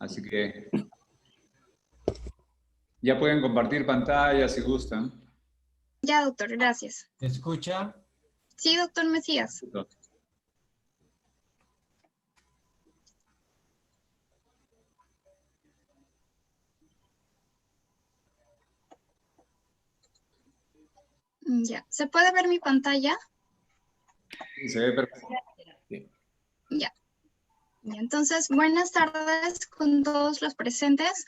Así que ya pueden compartir pantalla si gustan. Ya, doctor, gracias. ¿Se escucha? Sí, doctor Mesías. Ya, ¿se puede ver mi pantalla? Sí, se ve perfecto. Ya. Entonces, buenas tardes con todos los presentes.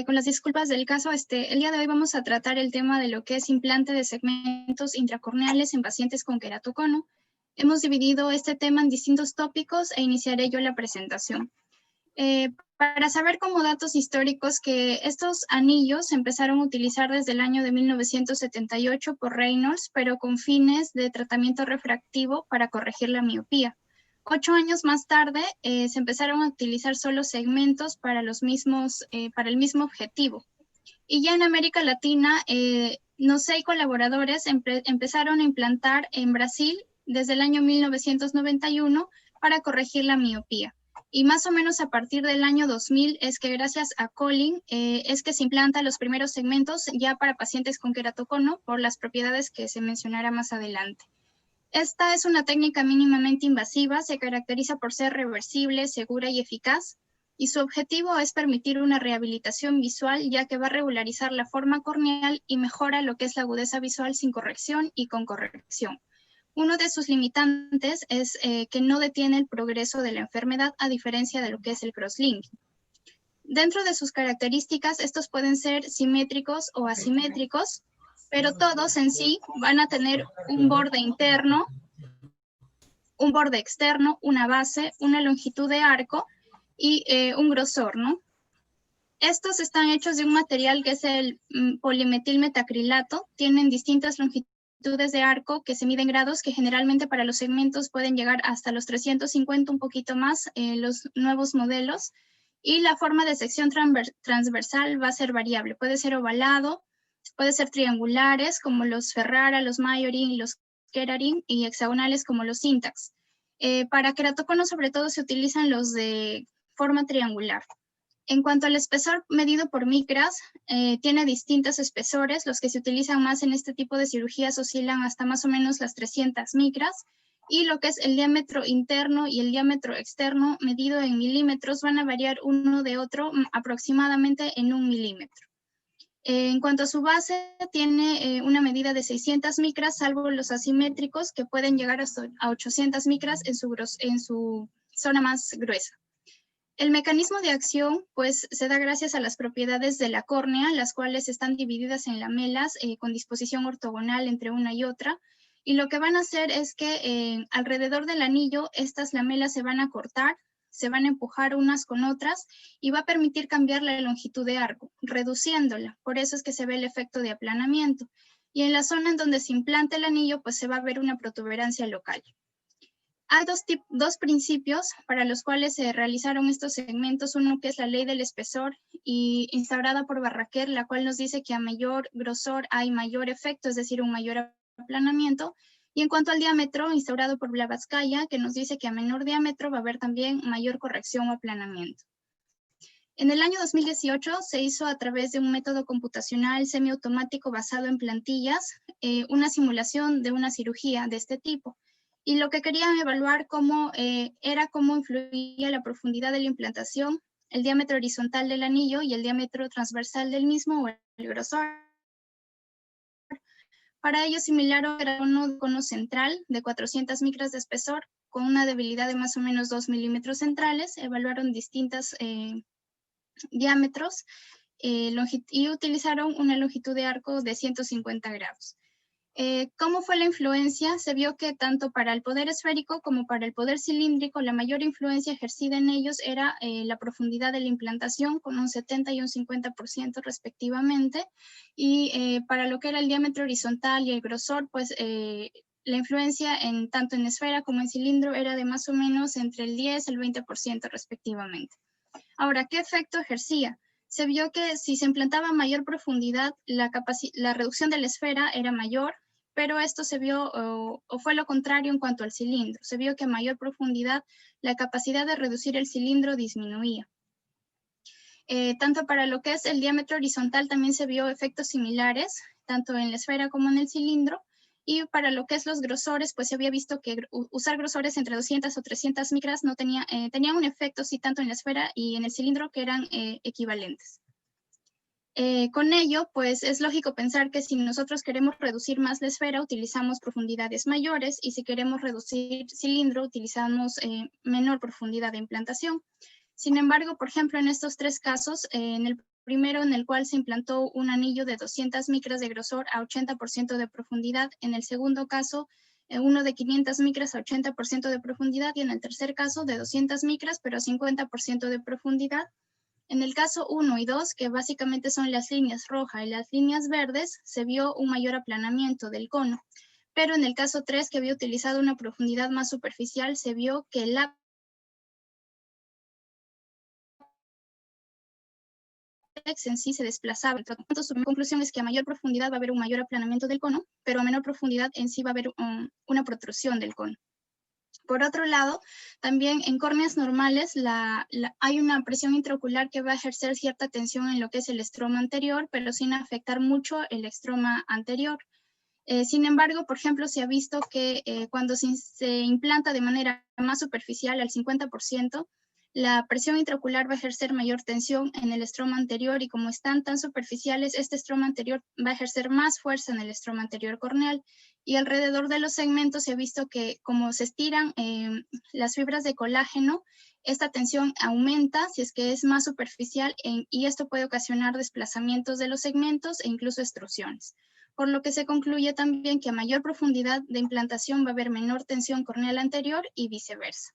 Con las disculpas del caso, el día de hoy vamos a tratar el tema de lo que es implante de segmentos intracorneales en pacientes con queratocono. Hemos dividido este tema en distintos tópicos e iniciaré yo la presentación. Para saber como datos históricos que estos anillos se empezaron a utilizar desde el año de 1978 por Reynolds, pero con fines de tratamiento refractivo para corregir la miopía. 8 años más tarde se empezaron a utilizar solo segmentos para el mismo objetivo. Y ya en América Latina, los 6 colaboradores empezaron a implantar en Brasil desde el año 1991 para corregir la miopía. Y más o menos a partir del año 2000 es que gracias a Collin es que se implantan los primeros segmentos ya para pacientes con queratocono por las propiedades que se mencionará más adelante. Esta es una técnica mínimamente invasiva, se caracteriza por ser reversible, segura y eficaz, y su objetivo es permitir una rehabilitación visual, ya que va a regularizar la forma corneal y mejora lo que es la agudeza visual sin corrección y con corrección. Uno de sus limitantes es que no detiene el progreso de la enfermedad, a diferencia de lo que es el crosslinking. Dentro de sus características, estos pueden ser simétricos o asimétricos, pero todos en sí van a tener un borde interno, un borde externo, una base, una longitud de arco y un grosor, ¿no? Estos están hechos de un material que es el polimetilmetacrilato, tienen distintas longitudes de arco que se miden grados, que generalmente para los segmentos pueden llegar hasta los 350, un poquito más, los nuevos modelos, y la forma de sección transversal va a ser variable, puede ser ovalado, puede ser triangulares como los Ferrara, los Majorin y los Kerarin, y hexagonales como los Syntax. Para queratocono sobre todo se utilizan los de forma triangular. En cuanto al espesor medido por micras, tiene distintos espesores. Los que se utilizan más en este tipo de cirugías oscilan hasta más o menos las 300 micras, y lo que es el diámetro interno y el diámetro externo medido en milímetros van a variar uno de otro aproximadamente en 1 milímetro. En cuanto a su base, tiene una medida de 600 micras, salvo los asimétricos que pueden llegar hasta a 800 micras en su zona más gruesa. El mecanismo de acción, pues, se da gracias a las propiedades de la córnea, las cuales están divididas en lamelas con disposición ortogonal entre una y otra, y lo que van a hacer es que alrededor del anillo estas lamelas se van a cortar, se van a empujar unas con otras y va a permitir cambiar la longitud de arco, reduciéndola. Por eso es que se ve el efecto de aplanamiento. Y en la zona en donde se implanta el anillo, pues se va a ver una protuberancia local. Hay dos principios para los cuales se realizaron estos segmentos. Uno que es la ley del espesor, y instaurada por Barraquer, la cual nos dice que a mayor grosor hay mayor efecto, es decir, un mayor aplanamiento. Y en cuanto al diámetro, instaurado por Blavatsky, que nos dice que a menor diámetro va a haber también mayor corrección o aplanamiento. En el año 2018 se hizo a través de un método computacional semiautomático basado en plantillas una simulación de una cirugía de este tipo. Y lo que querían evaluar era cómo influía la profundidad de la implantación, el diámetro horizontal del anillo y el diámetro transversal del mismo, o el grosor. Para ello simularon un cono central de 400 micras de espesor con una debilidad de más o menos 2 milímetros centrales. Evaluaron distintos diámetros y utilizaron una longitud de arco de 150 grados. ¿Cómo fue la influencia? Se vio que tanto para el poder esférico como para el poder cilíndrico, la mayor influencia ejercida en ellos era la profundidad de la implantación, con un 70 y un 50% respectivamente, y para lo que era el diámetro horizontal y el grosor, pues la influencia tanto en esfera como en cilindro era de más o menos entre el 10 y el 20% respectivamente. Ahora, ¿qué efecto ejercía? Se vio que si se implantaba a mayor profundidad, la reducción de la esfera era mayor, pero esto se vio, o fue lo contrario en cuanto al cilindro. Se vio que a mayor profundidad, la capacidad de reducir el cilindro disminuía. Tanto para lo que es el diámetro horizontal también se vio efectos similares, tanto en la esfera como en el cilindro. Y para lo que es los grosores, pues se había visto que usar grosores entre 200 o 300 micras no tenía un efecto, sí, tanto en la esfera y en el cilindro, que eran equivalentes. Con ello, pues es lógico pensar que si nosotros queremos reducir más la esfera, utilizamos profundidades mayores, y si queremos reducir cilindro, utilizamos menor profundidad de implantación. Sin embargo, por ejemplo, en estos tres casos, en el primero, en el cual se implantó un anillo de 200 micras de grosor a 80% de profundidad; en el segundo caso, uno de 500 micras a 80% de profundidad; y en el tercer caso, de 200 micras, pero a 50% de profundidad. En el caso 1 y 2, que básicamente son las líneas rojas y las líneas verdes, se vio un mayor aplanamiento del cono. Pero en el caso 3, que había utilizado una profundidad más superficial, se vio que el en sí se desplazaba. Entonces, su conclusión es que a mayor profundidad va a haber un mayor aplanamiento del cono, pero a menor profundidad en sí va a haber una protrusión del cono. Por otro lado, también en córneas normales hay una presión intraocular que va a ejercer cierta tensión en lo que es el estroma anterior, pero sin afectar mucho el estroma anterior. Sin embargo, por ejemplo, se ha visto que cuando se implanta de manera más superficial, al 50%, la presión intraocular va a ejercer mayor tensión en el estroma anterior, y como están tan superficiales, este estroma anterior va a ejercer más fuerza en el estroma anterior corneal. Y alrededor de los segmentos se ha visto que, como se estiran las fibras de colágeno, esta tensión aumenta si es que es más superficial, y esto puede ocasionar desplazamientos de los segmentos e incluso extrusiones. Por lo que se concluye también que a mayor profundidad de implantación va a haber menor tensión corneal anterior y viceversa.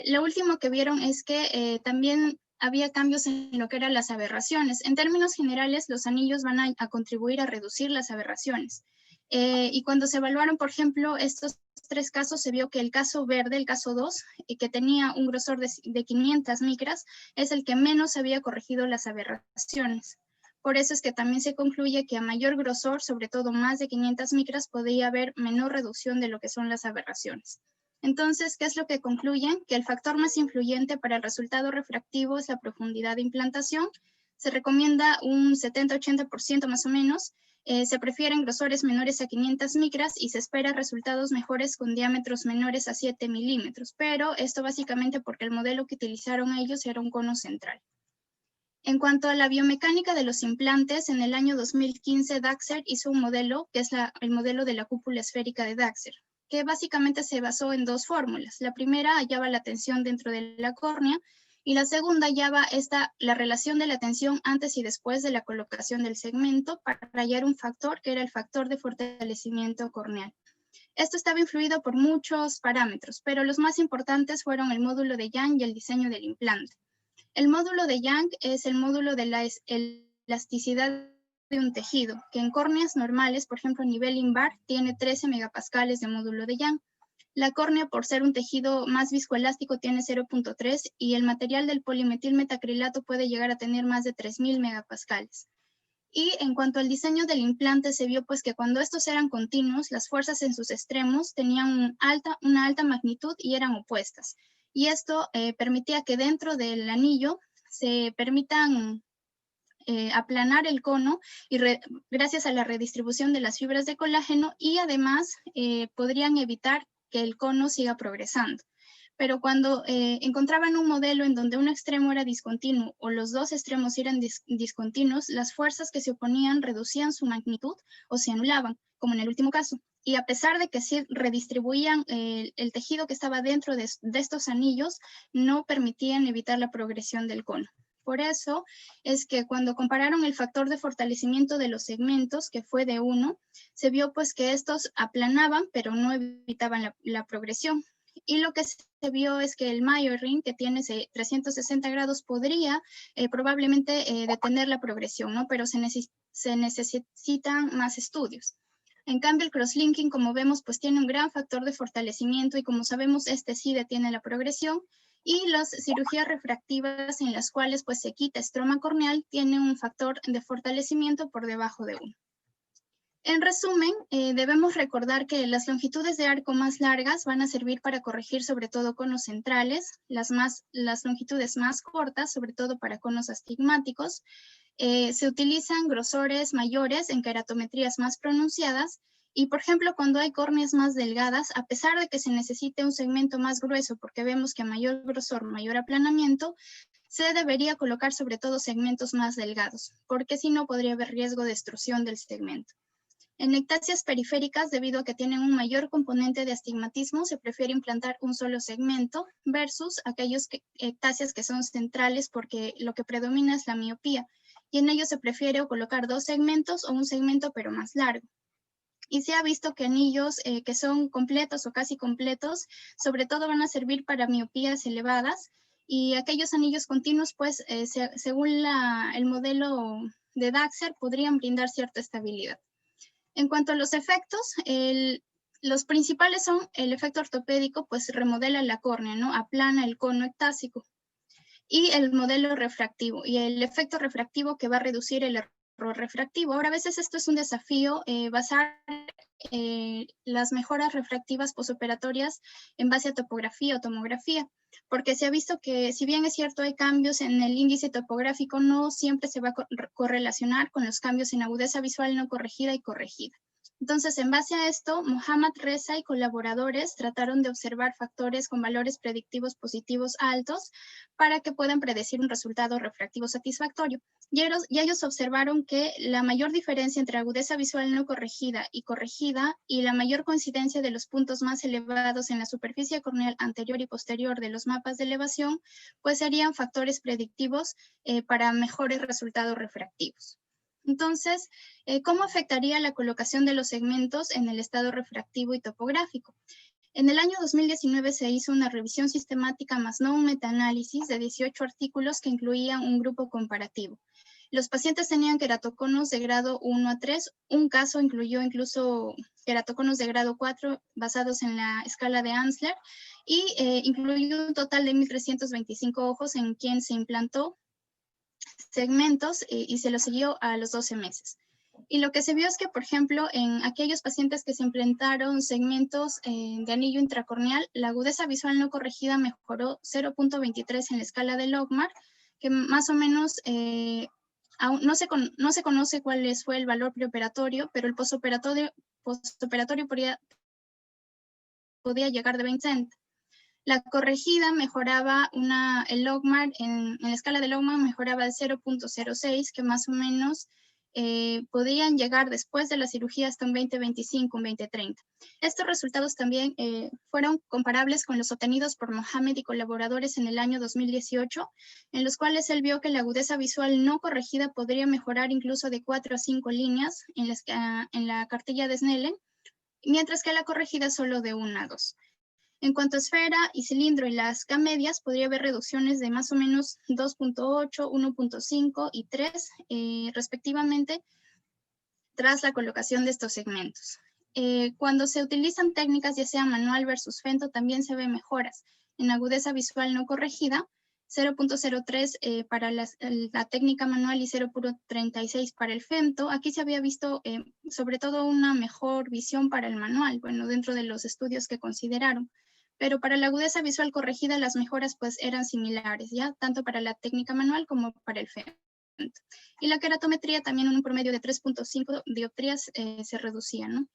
Lo último que vieron es que también había cambios en lo que eran las aberraciones. En términos generales, los anillos van a contribuir a reducir las aberraciones. Y cuando se evaluaron, por ejemplo, estos tres casos, se vio que el caso verde, el caso 2, que tenía un grosor de 500 micras, es el que menos había corregido las aberraciones. Por eso es que también se concluye que a mayor grosor, sobre todo más de 500 micras, podría haber menor reducción de lo que son las aberraciones. Entonces, ¿qué es lo que concluyen? Que el factor más influyente para el resultado refractivo es la profundidad de implantación. Se recomienda un 70-80% más o menos. Se prefieren grosores menores a 500 micras y se espera resultados mejores con diámetros menores a 7 milímetros. Pero esto básicamente porque el modelo que utilizaron ellos era un cono central. En cuanto a la biomecánica de los implantes, en el año 2015 Daxer hizo un modelo, que es el modelo de la cúpula esférica de Daxer, que básicamente se basó en dos fórmulas. La primera hallaba la tensión dentro de la córnea, y la segunda hallaba la relación de la tensión antes y después de la colocación del segmento, para hallar un factor que era el factor de fortalecimiento corneal. Esto estaba influido por muchos parámetros, pero los más importantes fueron el módulo de Young y el diseño del implante. El módulo de Young es el módulo de la elasticidad de un tejido, que en córneas normales, por ejemplo a nivel invar, tiene 13 megapascales de módulo de Young. La córnea, por ser un tejido más viscoelástico, tiene 0.3, y el material del polimetilmetacrilato puede llegar a tener más de 3000 megapascales. Y en cuanto al diseño del implante, se vio pues que cuando estos eran continuos, las fuerzas en sus extremos tenían una alta magnitud y eran opuestas. Y esto permitía que dentro del anillo se permitan aplanar el cono, y gracias a la redistribución de las fibras de colágeno, y además podrían evitar que el cono siga progresando. Pero cuando encontraban un modelo en donde un extremo era discontinuo o los dos extremos eran discontinuos, las fuerzas que se oponían reducían su magnitud o se anulaban, como en el último caso. Y a pesar de que sí redistribuían el tejido que estaba dentro de estos anillos, no permitían evitar la progresión del cono. Por eso es que cuando compararon el factor de fortalecimiento de los segmentos, que fue de 1, se vio pues que estos aplanaban, pero no evitaban la progresión. Y lo que se vio es que el Mayer Ring, que tiene 360 grados, podría probablemente detener la progresión, ¿no? Pero se necesitan más estudios. En cambio, el crosslinking, como vemos, pues tiene un gran factor de fortalecimiento, y como sabemos, este sí detiene la progresión. Y las cirugías refractivas, en las cuales pues se quita estroma corneal, tiene un factor de fortalecimiento por debajo de 1. En resumen, debemos recordar que las longitudes de arco más largas van a servir para corregir sobre todo conos centrales, las longitudes más cortas, sobre todo para conos astigmáticos. Se utilizan grosores mayores en keratometrías más pronunciadas y, por ejemplo, cuando hay córneas más delgadas, a pesar de que se necesite un segmento más grueso porque vemos que a mayor grosor, mayor aplanamiento, se debería colocar sobre todo segmentos más delgados, porque si no podría haber riesgo de extrusión del segmento. En ectasias periféricas, debido a que tienen un mayor componente de astigmatismo, se prefiere implantar un solo segmento versus aquellos ectasias que son centrales porque lo que predomina es la miopía. Y en ellos se prefiere colocar dos segmentos o un segmento pero más largo. Y se ha visto que anillos que son completos o casi completos, sobre todo van a servir para miopías elevadas, y aquellos anillos continuos, pues, según el modelo de Daxer, podrían brindar cierta estabilidad. En cuanto a los efectos, los principales son el efecto ortopédico, pues remodela la córnea, ¿no? Aplana el cono ectásico. Y el modelo refractivo, y el efecto refractivo que va a reducir el error refractivo. Ahora, a veces esto es un desafío, basar las mejoras refractivas posoperatorias en base a topografía o tomografía, porque se ha visto que, si bien es cierto hay cambios en el índice topográfico, no siempre se va a correlacionar con los cambios en agudeza visual no corregida y corregida. Entonces, en base a esto, Mohammad Reza y colaboradores trataron de observar factores con valores predictivos positivos altos para que puedan predecir un resultado refractivo satisfactorio. Y ellos observaron que la mayor diferencia entre agudeza visual no corregida y la mayor coincidencia de los puntos más elevados en la superficie corneal anterior y posterior de los mapas de elevación, pues serían factores predictivos para mejores resultados refractivos. Entonces, ¿cómo afectaría la colocación de los segmentos en el estado refractivo y topográfico? En el año 2019 se hizo una revisión sistemática más no un metaanálisis de 18 artículos que incluían un grupo comparativo. Los pacientes tenían queratoconos de grado 1 a 3, un caso incluyó incluso queratoconos de grado 4 basados en la escala de Ansler y incluyó un total de 1.325 ojos en quien se implantó segmentos y se los siguió a los 12 meses. Y lo que se vio es que, por ejemplo, en aquellos pacientes que se implantaron segmentos de anillo intracorneal, la agudeza visual no corregida mejoró 0.23 en la escala de Logmar, que más o menos aún no se conoce cuál fue el valor preoperatorio, pero el postoperatorio podía llegar de 20. La corregida mejoraba el Logmar, en la escala de Logmar mejoraba el 0.06, que más o menos podían llegar después de la cirugía hasta un 20-25, un 20-30. Estos resultados también fueron comparables con los obtenidos por Mohamed y colaboradores en el año 2018, en los cuales él vio que la agudeza visual no corregida podría mejorar incluso de 4 a 5 líneas en la cartilla de Snellen, mientras que la corregida solo de 1 a 2. En cuanto a esfera y cilindro y las K medias, podría haber reducciones de más o menos 2.8, 1.5 y 3, respectivamente, tras la colocación de estos segmentos. Cuando se utilizan técnicas, ya sea manual versus femto, también se ven mejoras. En agudeza visual no corregida, 0.03 para la técnica manual y 0.36 para el femto. Aquí se había visto sobre todo una mejor visión para el manual, bueno, dentro de los estudios que consideraron. Pero para la agudeza visual corregida las mejoras pues eran similares, ¿ya? Tanto para la técnica manual como para el femto. Y la keratometría también en un promedio de 3.5 dioptrías se reducía, ¿no?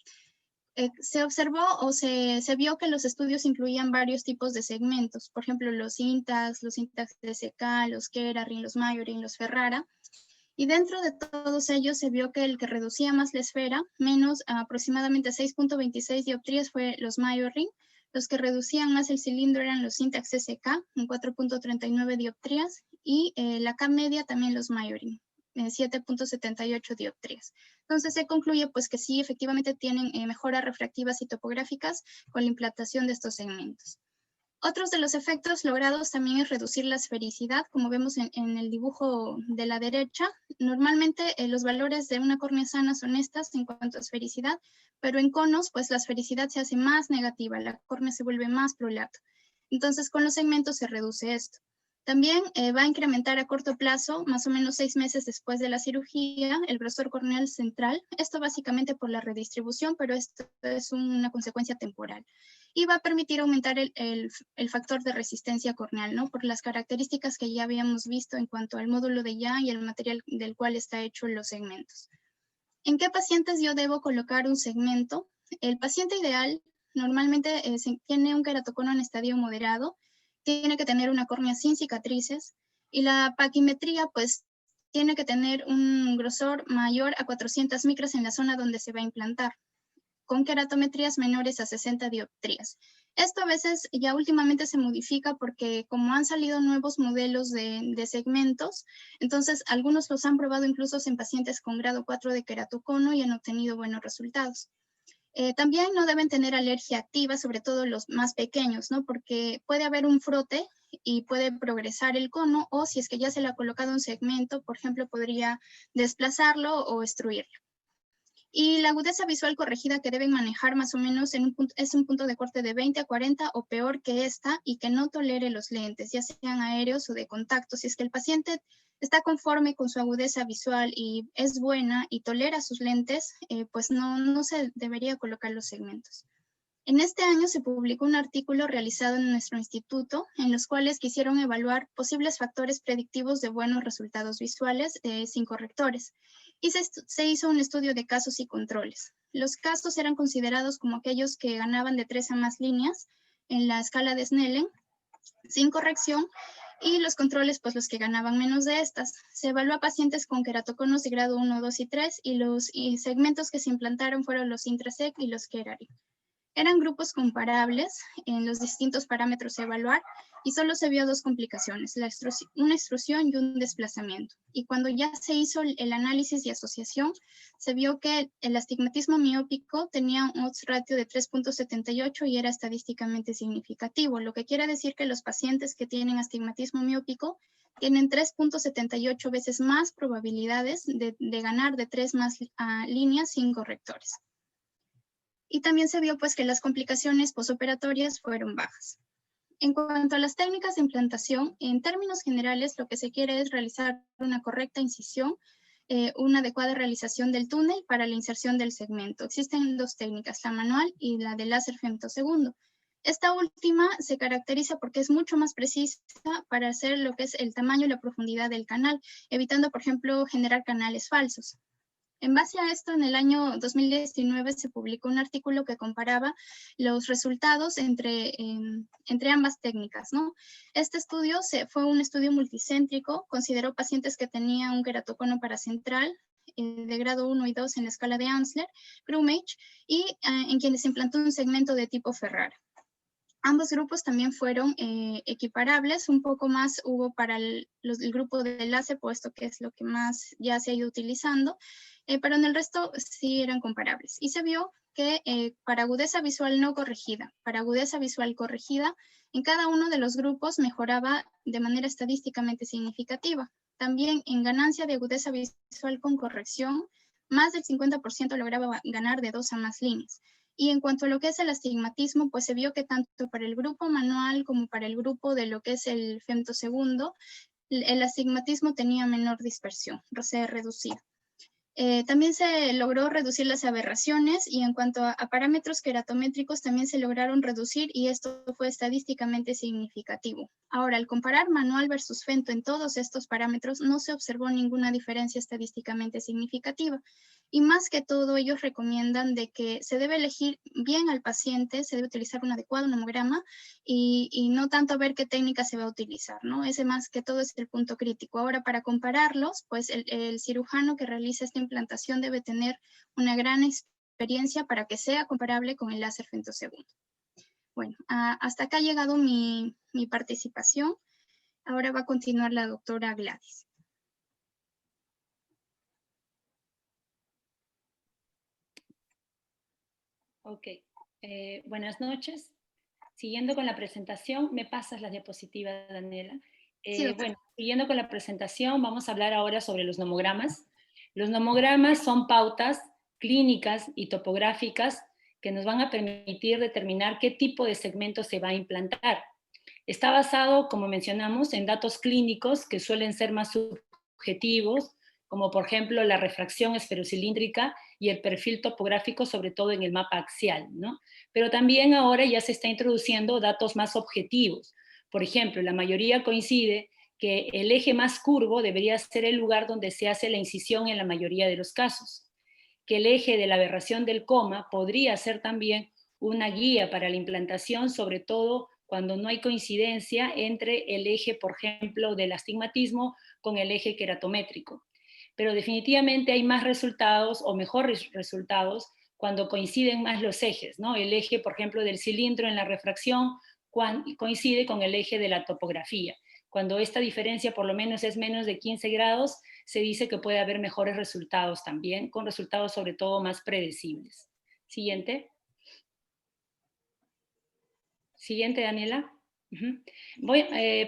Se observó o se vio que los estudios incluían varios tipos de segmentos, por ejemplo, los Intax DSK, los Kerarin, los Mayorin, los Ferrara, y dentro de todos ellos se vio que el que reducía más la esfera, menos aproximadamente 6.26 dioptrías, fue los Mayorin. Los que reducían más el cilindro eran los Intax SK, en 4.39 dioptrías, y la K media también los Mayorin, 7.78 dioptrías. Entonces se concluye pues que sí, efectivamente tienen mejoras refractivas y topográficas con la implantación de estos segmentos. Otros de los efectos logrados también es reducir la esfericidad, como vemos en el dibujo de la derecha. Normalmente los valores de una córnea sana son estas en cuanto a esfericidad, pero en conos pues la esfericidad se hace más negativa, la córnea se vuelve más prolata. Entonces con los segmentos se reduce esto. También va a incrementar a corto plazo, más o menos 6 meses después de la cirugía, el grosor corneal central. Esto básicamente por la redistribución, pero esto es una consecuencia temporal. Y va a permitir aumentar el factor de resistencia corneal, ¿no? Por las características que ya habíamos visto en cuanto al módulo de Yang y el material del cual está hecho los segmentos. ¿En qué pacientes yo debo colocar un segmento? El paciente ideal normalmente tiene un queratocono en estadio moderado, tiene que tener una córnea sin cicatrices y la paquimetría pues tiene que tener un grosor mayor a 400 micras en la zona donde se va a implantar, con queratometrías menores a 60 dioptrías. Esto a veces ya últimamente se modifica porque como han salido nuevos modelos de segmentos, entonces algunos los han probado incluso en pacientes con grado 4 de queratocono y han obtenido buenos resultados. También no deben tener alergia activa, sobre todo los más pequeños, ¿no? Porque puede haber un frote y puede progresar el cono, o si es que ya se le ha colocado un segmento, por ejemplo, podría desplazarlo o obstruirlo. Y la agudeza visual corregida que deben manejar más o menos es un punto de corte de 20 a 40 o peor que esta, y que no tolere los lentes, ya sean aéreos o de contacto. Si es que el paciente está conforme con su agudeza visual y es buena y tolera sus lentes, pues no se debería colocar los segmentos. En este año se publicó un artículo realizado en nuestro instituto en los cuales quisieron evaluar posibles factores predictivos de buenos resultados visuales sin correctores, y se hizo un estudio de casos y controles. Los casos eran considerados como aquellos que ganaban de 3 a más líneas en la escala de Snellen sin corrección, y los controles, pues los que ganaban menos de estas. Se evaluó a pacientes con queratoconos de grado 1, 2 y 3, y los segmentos que se implantaron fueron los Intrasec y los Kerari. Eran grupos comparables en los distintos parámetros a evaluar y solo se vio 2 complicaciones, una extrusión y un desplazamiento. Y cuando ya se hizo el análisis y asociación, se vio que el astigmatismo miópico tenía un odds ratio de 3.78 y era estadísticamente significativo, lo que quiere decir que los pacientes que tienen astigmatismo miópico tienen 3.78 veces más probabilidades de ganar de 3 más líneas sin correctores. Y también se vio pues que las complicaciones posoperatorias fueron bajas. En cuanto a las técnicas de implantación, en términos generales lo que se quiere es realizar una correcta incisión, una adecuada realización del túnel para la inserción del segmento. Existen 2 técnicas, la manual y la de láser femtosegundo. Esta última se caracteriza porque es mucho más precisa para hacer lo que es el tamaño y la profundidad del canal, evitando, por ejemplo, generar canales falsos. En base a esto, en el año 2019 se publicó un artículo que comparaba los resultados entre ambas técnicas, ¿no? Este estudio fue un estudio multicéntrico, consideró pacientes que tenían un queratocono paracentral de grado 1 y 2 en la escala de Amsler, Grumage, y en quienes se implantó un segmento de tipo Ferrara. Ambos grupos también fueron equiparables, un poco más hubo para el grupo de láser, puesto que es lo que más ya se ha ido utilizando, pero en el resto sí eran comparables. Y se vio que para agudeza visual no corregida, para agudeza visual corregida, en cada uno de los grupos mejoraba de manera estadísticamente significativa. También en ganancia de agudeza visual con corrección, más del 50% lograba ganar de 2 a más líneas. Y en cuanto a lo que es el astigmatismo, pues se vio que tanto para el grupo manual como para el grupo de lo que es el femtosegundo, el astigmatismo tenía menor dispersión, se reducía. También se logró reducir las aberraciones, y en cuanto a parámetros queratométricos también se lograron reducir, y esto fue estadísticamente significativo. Ahora, al comparar manual versus femto en todos estos parámetros, no se observó ninguna diferencia estadísticamente significativa. Y más que todo, ellos recomiendan de que se debe elegir bien al paciente, se debe utilizar un adecuado nomograma y no tanto ver qué técnica se va a utilizar, ¿no? Ese más que todo es el punto crítico. Ahora, para compararlos, pues el cirujano que realiza esta implantación debe tener una gran experiencia para que sea comparable con el láser femtosegundo. Bueno, hasta acá ha llegado mi participación. Ahora va a continuar la doctora Gladys. Ok, buenas noches. Siguiendo con la presentación, ¿me pasas las diapositivas, Daniela? Sí, bueno, siguiendo con la presentación, vamos a hablar ahora sobre los nomogramas. Los nomogramas son pautas clínicas y topográficas que nos van a permitir determinar qué tipo de segmento se va a implantar. Está basado, como mencionamos, en datos clínicos que suelen ser más subjetivos, como por ejemplo la refracción esferocilíndrica y el perfil topográfico, sobre todo en el mapa axial, ¿no? Pero también ahora ya se está introduciendo datos más objetivos. Por ejemplo, la mayoría coincide que el eje más curvo debería ser el lugar donde se hace la incisión en la mayoría de los casos, que el eje de la aberración del coma podría ser también una guía para la implantación, sobre todo cuando no hay coincidencia entre el eje, por ejemplo, del astigmatismo con el eje queratométrico. Pero definitivamente hay más resultados o mejores resultados cuando coinciden más los ejes, ¿no? El eje, por ejemplo, del cilindro en la refracción coincide con el eje de la topografía. Cuando esta diferencia por lo menos es menos de 15 grados, se dice que puede haber mejores resultados también, con resultados sobre todo más predecibles. Siguiente. Siguiente, Daniela.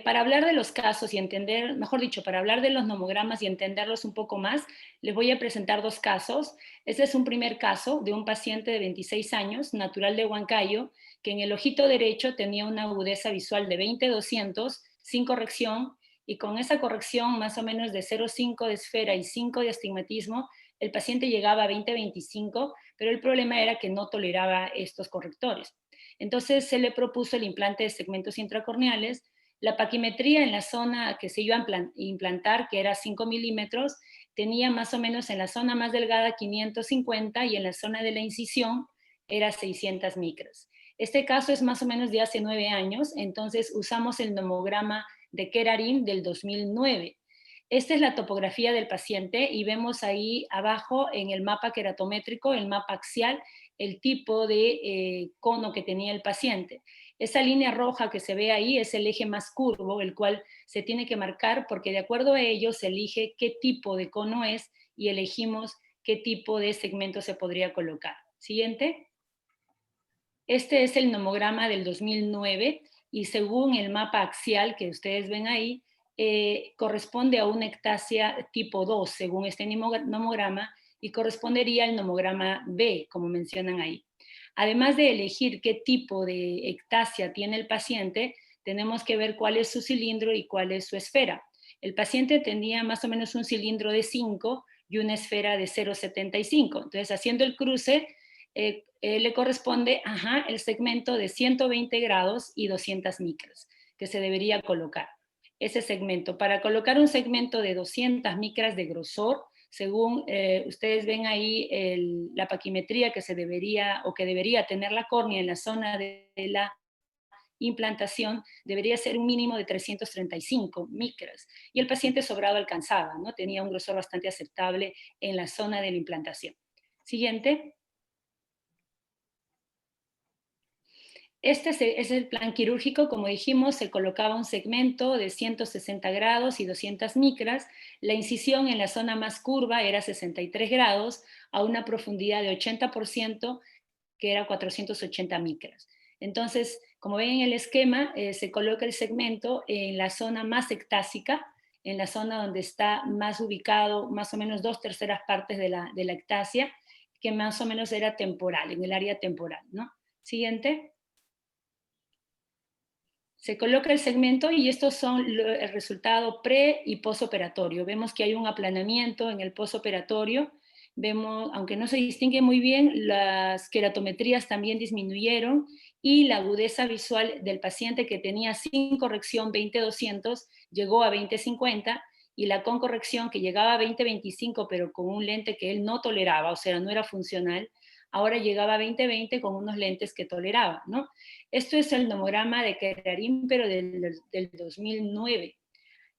Para hablar de los casos y entender, mejor dicho, para hablar de los nomogramas y entenderlos un poco más, les voy a presentar dos casos. Este es un primer caso de un paciente de 26 años, natural de Huancayo, que en el ojito derecho tenía una agudeza visual de 20-200, sin corrección, y con esa corrección más o menos de 0,5 de esfera y 5 de astigmatismo, el paciente llegaba a 20-25, pero el problema era que no toleraba estos correctores. Entonces se le propuso el implante de segmentos intracorneales. La paquimetría en la zona que se iba a implantar, que era 5 milímetros, tenía más o menos en la zona más delgada 550 y en la zona de la incisión era 600 micras. Este caso es más o menos de hace 9 años, entonces usamos el nomograma de Kerarin del 2009. Esta es la topografía del paciente y vemos ahí abajo en el mapa queratométrico, el mapa axial, el tipo de cono que tenía el paciente. Esa línea roja que se ve ahí es el eje más curvo, el cual se tiene que marcar porque de acuerdo a ello se elige qué tipo de cono es y elegimos qué tipo de segmento se podría colocar. Siguiente. Este es el nomograma del 2009 y según el mapa axial que ustedes ven ahí, corresponde a una ectasia tipo 2, según este nomograma, y correspondería al nomograma B, como mencionan ahí. Además de elegir qué tipo de ectasia tiene el paciente, tenemos que ver cuál es su cilindro y cuál es su esfera. El paciente tenía más o menos un cilindro de 5 y una esfera de 0,75. Entonces, haciendo el cruce, le corresponde el segmento de 120 grados y 200 micras que se debería colocar. Ese segmento, para colocar un segmento de 200 micras de grosor, según ustedes ven ahí la paquimetría que se debería o que debería tener la córnea en la zona de la implantación, debería ser un mínimo de 335 micras. Y el paciente sobrado alcanzaba, ¿no? Tenía un grosor bastante aceptable en la zona de la implantación. Siguiente. Este es el plan quirúrgico, como dijimos, se colocaba un segmento de 160 grados y 200 micras, la incisión en la zona más curva era 63 grados a una profundidad de 80%, que era 480 micras. Entonces, como ven en el esquema, se coloca el segmento en la zona más ectásica, en la zona donde está más ubicado, más o menos 2/3 partes de la ectasia, que más o menos era temporal, en el área temporal, ¿no? Siguiente. Se coloca el segmento y estos son el resultado pre y postoperatorio. Vemos que hay un aplanamiento en el postoperatorio. Vemos, aunque no se distingue muy bien, las queratometrías también disminuyeron y la agudeza visual del paciente que tenía sin corrección 20-200 llegó a 20-50 y la con corrección que llegaba a 20-25 pero con un lente que él no toleraba, o sea, no era funcional, ahora llegaba a 20-20 con unos lentes que toleraba, ¿no? Esto es el nomograma de Kerarin, pero del 2009.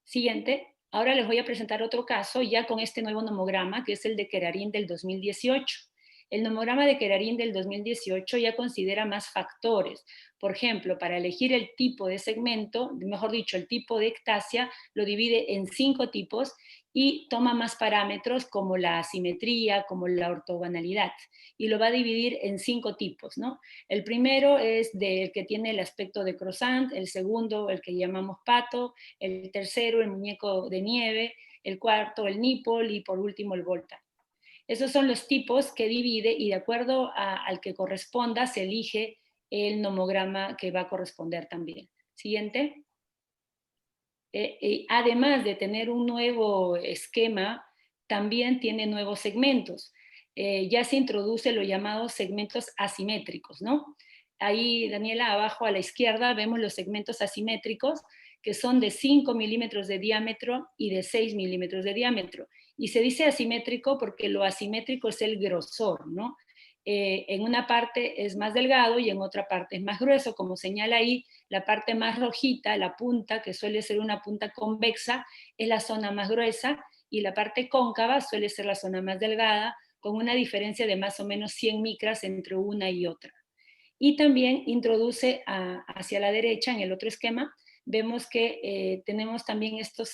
Siguiente. Ahora les voy a presentar otro caso ya con este nuevo nomograma, que es el de Kerarin del 2018. El nomograma de Kerarin del 2018 ya considera más factores. Por ejemplo, para elegir el tipo de segmento, mejor dicho, el tipo de ectasia, lo divide en 5 tipos y toma más parámetros como la asimetría, como la ortogonalidad, y lo va a dividir en 5 tipos, ¿no? El primero es del que tiene el aspecto de croissant, el segundo, el que llamamos pato, el tercero, el muñeco de nieve, el cuarto, el nipple y por último, el volta. Esos son los tipos que divide y de acuerdo al que corresponda se elige el nomograma que va a corresponder también. Siguiente. Además de tener un nuevo esquema, también tiene nuevos segmentos. Ya se introduce los llamados segmentos asimétricos, ¿no? Ahí, Daniela, abajo a la izquierda vemos los segmentos asimétricos, que son de 5 milímetros de diámetro y de 6 milímetros de diámetro. Y se dice asimétrico porque lo asimétrico es el grosor, ¿no? En una parte es más delgado y en otra parte es más grueso, como señala ahí, la parte más rojita, la punta, que suele ser una punta convexa, es la zona más gruesa, y la parte cóncava suele ser la zona más delgada, con una diferencia de más o menos 100 micras entre una y otra. Y también introduce hacia la derecha, en el otro esquema, vemos que tenemos también estos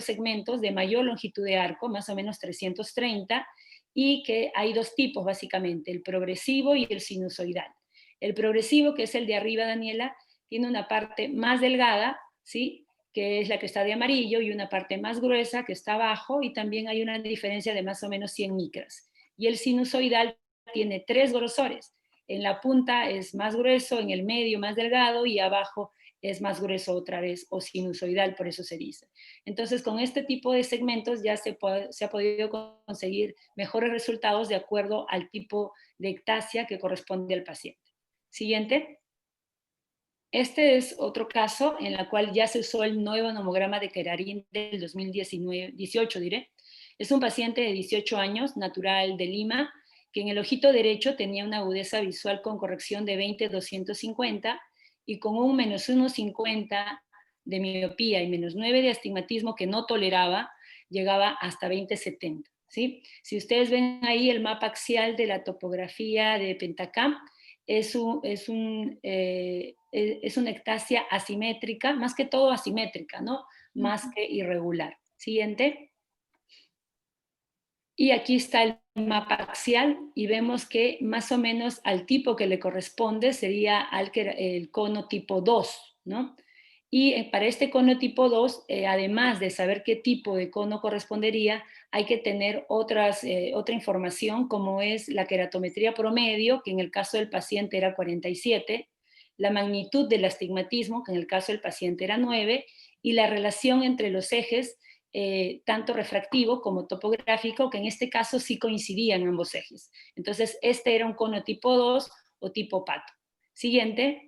segmentos de mayor longitud de arco, más o menos 330, y que hay dos tipos básicamente, el progresivo y el sinusoidal. El progresivo, que es el de arriba, Daniela, tiene una parte más delgada, ¿sí?, que es la que está de amarillo, y una parte más gruesa que está abajo, y también hay una diferencia de más o menos 100 micras. Y el sinusoidal tiene 3 grosores. En la punta es más grueso, en el medio más delgado, y abajo es más grueso otra vez, o sinusoidal, por eso se dice. Entonces, con este tipo de segmentos ya se ha podido conseguir mejores resultados de acuerdo al tipo de ectasia que corresponde al paciente. Siguiente. Este es otro caso en el cual ya se usó el nuevo nomograma de Kerarin del 2018, diré. Es un paciente de 18 años, natural de Lima, que en el ojito derecho tenía una agudeza visual con corrección de 20-250 y con un menos 1,50 de miopía y menos 9 de astigmatismo que no toleraba, llegaba hasta 20-70. ¿Sí? Si ustedes ven ahí el mapa axial de la topografía de Pentacam, es una ectasia asimétrica, más que todo asimétrica, ¿no? Más que irregular. Siguiente. Y aquí está el mapa axial y vemos que más o menos al tipo que le corresponde sería el cono tipo 2, ¿no? Y para este cono tipo 2, además de saber qué tipo de cono correspondería, hay que tener otra información, como es la queratometría promedio, que en el caso del paciente era 47, la magnitud del astigmatismo, que en el caso del paciente era 9, y la relación entre los ejes, tanto refractivo como topográfico, que en este caso sí coincidían ambos ejes. Entonces, este era un cono tipo 2 o tipo pato. Siguiente.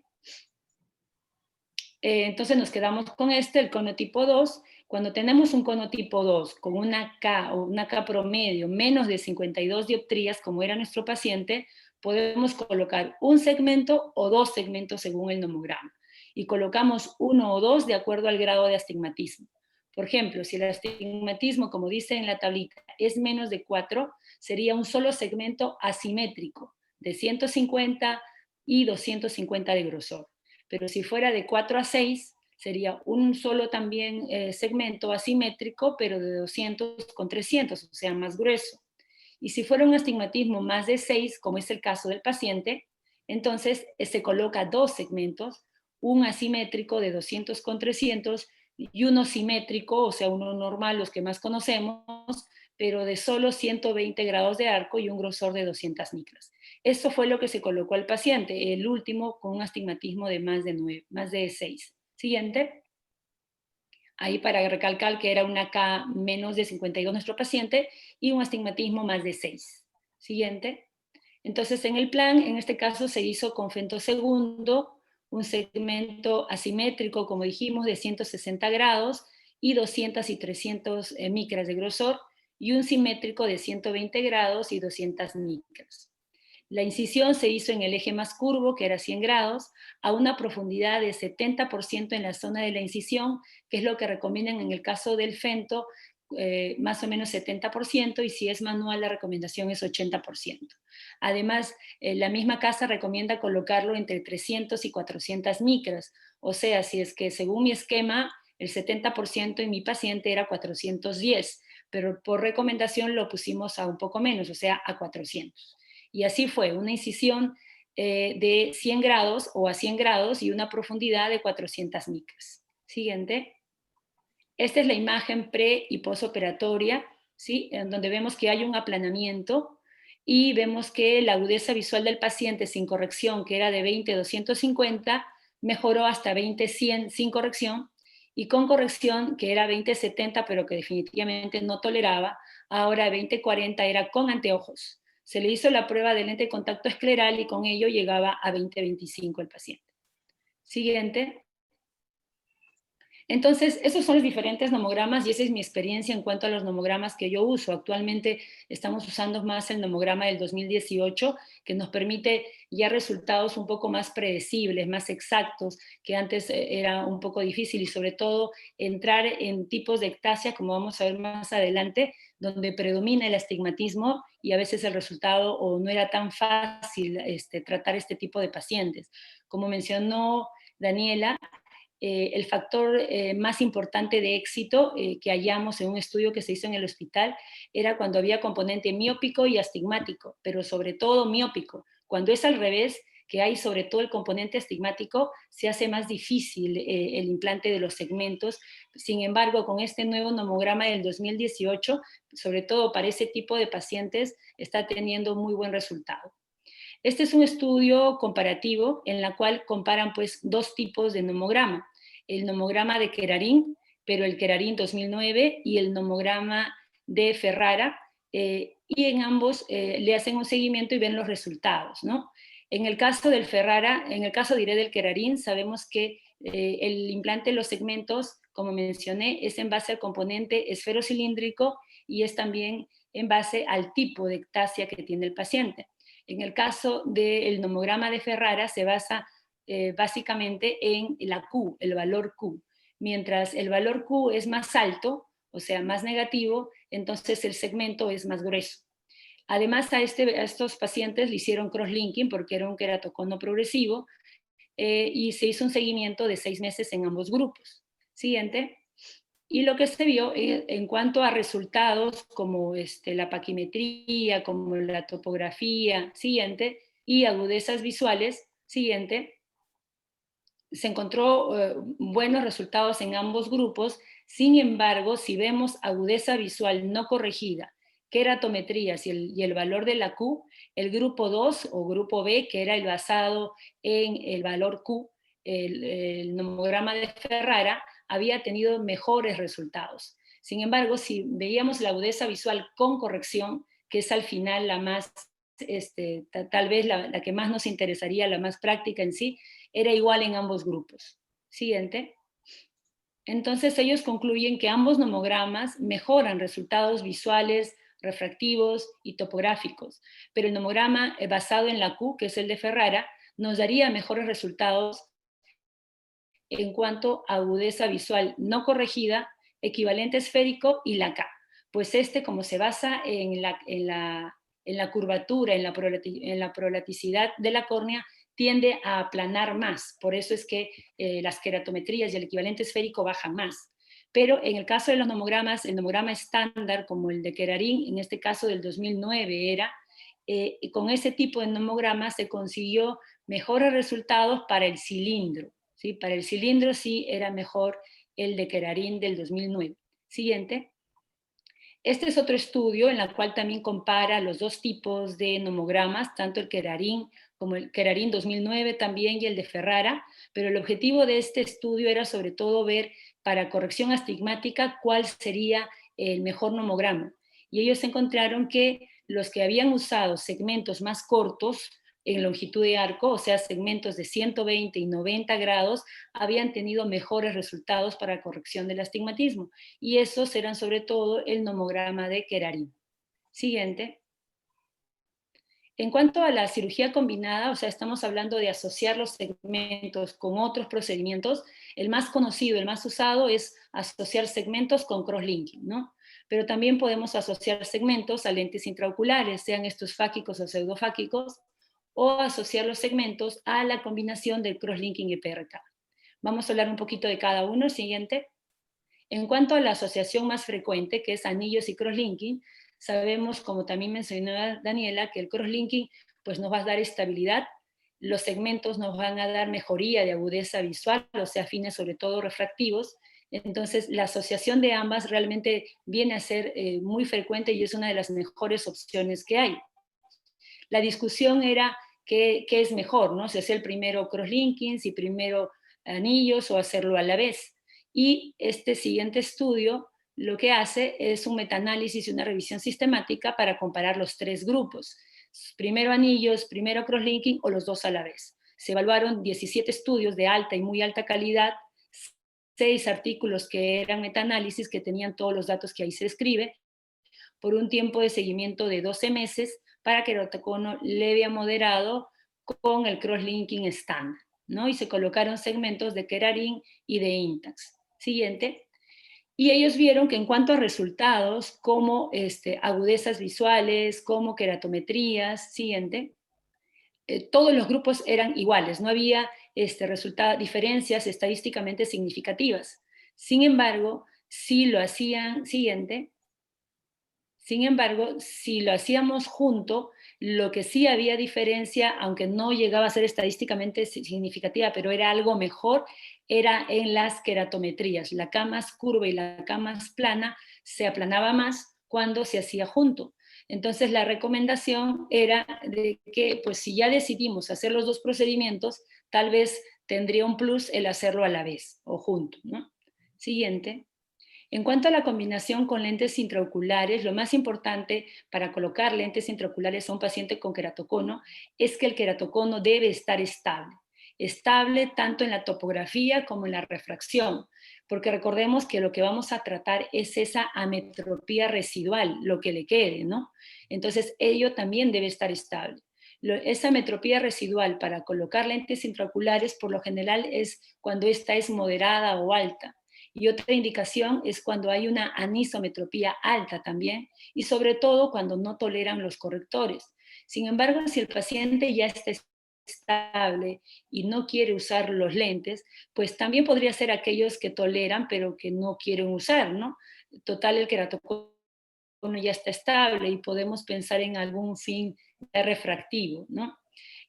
Entonces nos quedamos con el cono tipo 2. Cuando tenemos un cono tipo 2 con una K o una K promedio menos de 52 dioptrías, como era nuestro paciente, podemos colocar un segmento o dos segmentos según el nomograma. Y colocamos uno o dos de acuerdo al grado de astigmatismo. Por ejemplo, si el astigmatismo, como dice en la tablita, es menos de 4, sería un solo segmento asimétrico de 150 y 250 de grosor. Pero si fuera de 4 a 6, sería un solo también segmento asimétrico, pero de 200 con 300, o sea, más grueso. Y si fuera un astigmatismo más de 6, como es el caso del paciente, entonces se coloca dos segmentos, un asimétrico de 200 con 300 y uno simétrico, o sea, uno normal, los que más conocemos, pero de solo 120 grados de arco y un grosor de 200 micras. Eso fue lo que se colocó al paciente, el último con un astigmatismo de más de 6. Siguiente. Ahí para recalcar que era una K menos de 52 nuestro paciente y un astigmatismo más de 6. Siguiente. Entonces en el plan, en este caso se hizo con femtosegundo, un segmento asimétrico, como dijimos, de 160 grados y 200 y 300 micras de grosor, y un simétrico de 120 grados y 200 micras. La incisión se hizo en el eje más curvo, que era 100 grados, a una profundidad de 70% en la zona de la incisión, que es lo que recomiendan en el caso del fento, más o menos 70%, y si es manual la recomendación es 80%. Además, la misma casa recomienda colocarlo entre 300 y 400 micras, o sea, si es que según mi esquema, el 70% en mi paciente era 410, pero por recomendación lo pusimos a un poco menos, o sea, a 400. Y así fue, una incisión de 100 grados o a 100 grados y una profundidad de 400 micras. Siguiente. Esta es la imagen pre y postoperatoria, ¿sí? En donde vemos que hay un aplanamiento y vemos que la agudeza visual del paciente sin corrección, que era de 20-250, mejoró hasta 20/100 sin corrección, y con corrección, que era 20/70, pero que definitivamente no toleraba, ahora 20/40 era con anteojos. Se le hizo la prueba de lente de contacto escleral y con ello llegaba a 20/25 el paciente. Siguiente. Entonces, esos son los diferentes nomogramas y esa es mi experiencia en cuanto a los nomogramas que yo uso. Actualmente estamos usando más el nomograma del 2018, que nos permite ya resultados un poco más predecibles, más exactos, que antes era un poco difícil, y sobre todo entrar en tipos de ectasia, como vamos a ver más adelante, donde predomina el astigmatismo y a veces el resultado o no era tan fácil tratar este tipo de pacientes. Como mencionó Daniela, el factor más importante de éxito que hallamos en un estudio que se hizo en el hospital era cuando había componente miópico y astigmático, pero sobre todo miópico. Cuando es al revés, que hay sobre todo el componente astigmático, se hace más difícil el implante de los segmentos. Sin embargo, con este nuevo nomograma del 2018, sobre todo para ese tipo de pacientes, está teniendo muy buen resultado. Este es un estudio comparativo en la cual comparan pues dos tipos de nomograma. El nomograma de Kerarin, pero el Kerarin 2009, y el nomograma de Ferrara, y en ambos le hacen un seguimiento y ven los resultados, ¿no? En el caso del Ferrara, en el caso diré del Kerarin, sabemos que el implante de los segmentos, como mencioné, es en base al componente esferocilíndrico y es también en base al tipo de ectasia que tiene el paciente. En el caso del nomograma de Ferrara se basa básicamente en la Q, el valor Q. Mientras el valor Q es más alto, o sea, más negativo, entonces el segmento es más grueso. Además, a estos pacientes le hicieron cross-linking porque era un queratocono progresivo y se hizo un seguimiento de 6 meses en ambos grupos. Siguiente. Y lo que se vio en cuanto a resultados como la paquimetría, como la topografía, siguiente, y agudezas visuales, siguiente, se encontró buenos resultados en ambos grupos. Sin embargo, si vemos agudeza visual no corregida, queratometrías y el valor de la Q, el grupo 2 o grupo B, que era el basado en el valor Q, el nomograma de Ferrara, había tenido mejores resultados. Sin embargo, si veíamos la agudeza visual con corrección, que es al final la más, tal vez la que más nos interesaría, la más práctica en sí, era igual en ambos grupos. Siguiente. Entonces ellos concluyen que ambos nomogramas mejoran resultados visuales, refractivos y topográficos, pero el nomograma basado en la Q, que es el de Ferrara, nos daría mejores resultados en cuanto a agudeza visual no corregida, equivalente esférico y la K. Pues como se basa en la curvatura, en la prolaticidad de la córnea, tiende a aplanar más. Por eso es que las queratometrías y el equivalente esférico bajan más. Pero en el caso de los nomogramas, el nomograma estándar, como el de Kerarin, en este caso del 2009 era, con ese tipo de nomograma se consiguió mejores resultados para el cilindro. ¿Sí? Para el cilindro sí era mejor el de Kerarin del 2009. Siguiente. Este es otro estudio en el cual también compara los dos tipos de nomogramas, tanto el Kerarin como el Kerarin 2009 también y el de Ferrara, pero el objetivo de este estudio era sobre todo ver para corrección astigmática cuál sería el mejor nomograma. Y ellos encontraron que los que habían usado segmentos más cortos en longitud de arco, o sea, segmentos de 120 y 90 grados, habían tenido mejores resultados para corrección del astigmatismo. Y esos eran sobre todo el nomograma de Kerarin. Siguiente. En cuanto a la cirugía combinada, o sea, estamos hablando de asociar los segmentos con otros procedimientos, el más conocido, el más usado es asociar segmentos con cross-linking, ¿no? Pero también podemos asociar segmentos a lentes intraoculares, sean estos fáquicos o pseudofáquicos, o asociar los segmentos a la combinación del cross-linking y PRK. Vamos a hablar un poquito de cada uno. Siguiente. En cuanto a la asociación más frecuente, que es anillos y cross-linking, sabemos, como también mencionó Daniela, que el cross-linking pues, nos va a dar estabilidad, los segmentos nos van a dar mejoría de agudeza visual, o sea, fines sobre todo refractivos. Entonces, la asociación de ambas realmente viene a ser muy frecuente y es una de las mejores opciones que hay. La discusión era qué es mejor, ¿no? Si hacía el primero cross-linking, si primero anillos o hacerlo a la vez. Y este siguiente estudio lo que hace es un metaanálisis y una revisión sistemática para comparar los tres grupos. Primero anillos, primero crosslinking o los dos a la vez. Se evaluaron 17 estudios de alta y muy alta calidad, 6 artículos que eran metaanálisis que tenían todos los datos que ahí se describe, por un tiempo de seguimiento de 12 meses para queratocono leve a moderado con el crosslinking estándar, ¿no? Y se colocaron segmentos de Kerarin y de Intax. Siguiente. Y ellos vieron que en cuanto a resultados, como agudezas visuales, como queratometrías, siguiente, todos los grupos eran iguales, no había diferencias estadísticamente significativas. Sin embargo, si lo hacían, siguiente, sin embargo, si lo hacíamos junto, lo que sí había diferencia, aunque no llegaba a ser estadísticamente significativa, pero era algo mejor, era en las queratometrías. La K más curva y la K más plana se aplanaba más cuando se hacía junto. Entonces la recomendación era de que, pues si ya decidimos hacer los dos procedimientos, tal vez tendría un plus el hacerlo a la vez o junto, ¿no? Siguiente. En cuanto a la combinación con lentes intraoculares, lo más importante para colocar lentes intraoculares a un paciente con queratocono es que el queratocono debe estar estable. Estable tanto en la topografía como en la refracción, porque recordemos que lo que vamos a tratar es esa ametropía residual, lo que le quede, ¿no? Entonces, ello también debe estar estable. Esa ametropía residual para colocar lentes intraoculares, por lo general, es cuando esta es moderada o alta. Y otra indicación es cuando hay una anisometropía alta también, y sobre todo cuando no toleran los correctores. Sin embargo, si el paciente ya está estable y no quiere usar los lentes, pues también podría ser aquellos que toleran pero que no quieren usar, ¿no? Total, el queratocono ya está estable y podemos pensar en algún fin refractivo, ¿no?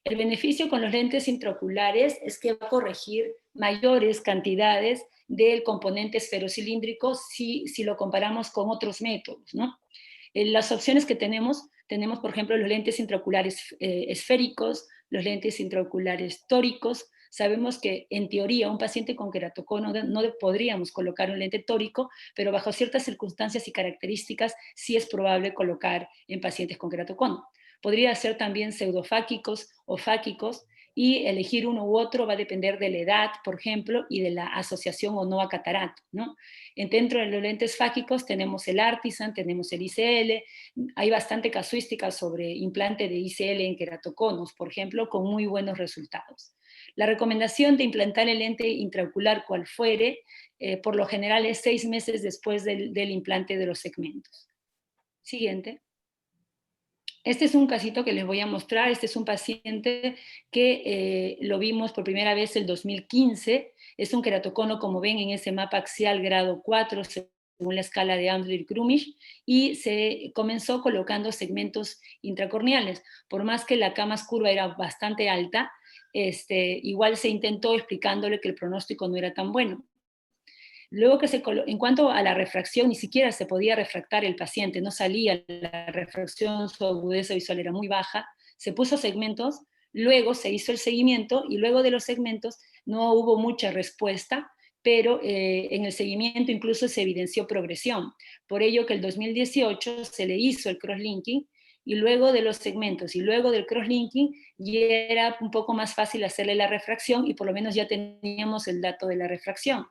El beneficio con los lentes intraoculares es que va a corregir mayores cantidades del componente esferocilíndrico si lo comparamos con otros métodos, ¿no? Las opciones que tenemos por ejemplo, los lentes intraoculares esféricos, los lentes intraoculares tóricos. Sabemos que en teoría un paciente con queratocono no podríamos colocar un lente tórico, pero bajo ciertas circunstancias y características sí es probable colocar en pacientes con queratocono. Podría ser también pseudofáquicos o fáquicos, y elegir uno u otro va a depender de la edad, por ejemplo, y de la asociación o no a catarato, ¿no? Dentro de los lentes fáquicos tenemos el Artisan, tenemos el ICL, hay bastante casuística sobre implante de ICL en queratoconos, por ejemplo, con muy buenos resultados. La recomendación de implantar el lente intraocular cual fuere, por lo general es 6 meses después del implante de los segmentos. Siguiente. Este es un casito que les voy a mostrar. Este es un paciente que lo vimos por primera vez el 2015. Es un queratocono, como ven en ese mapa axial grado 4, según la escala de Amsler-Krummich, y se comenzó colocando segmentos intracorneales. Por más que la K más curva era bastante alta, igual se intentó explicándole que el pronóstico no era tan bueno. Luego en cuanto a la refracción, ni siquiera se podía refractar el paciente, no salía la refracción, su agudeza visual era muy baja, se puso segmentos, luego se hizo el seguimiento y luego de los segmentos no hubo mucha respuesta, pero en el seguimiento incluso se evidenció progresión. Por ello que el 2018 se le hizo el crosslinking y luego de los segmentos y luego del crosslinking ya era un poco más fácil hacerle la refracción y por lo menos ya teníamos el dato de la refracción.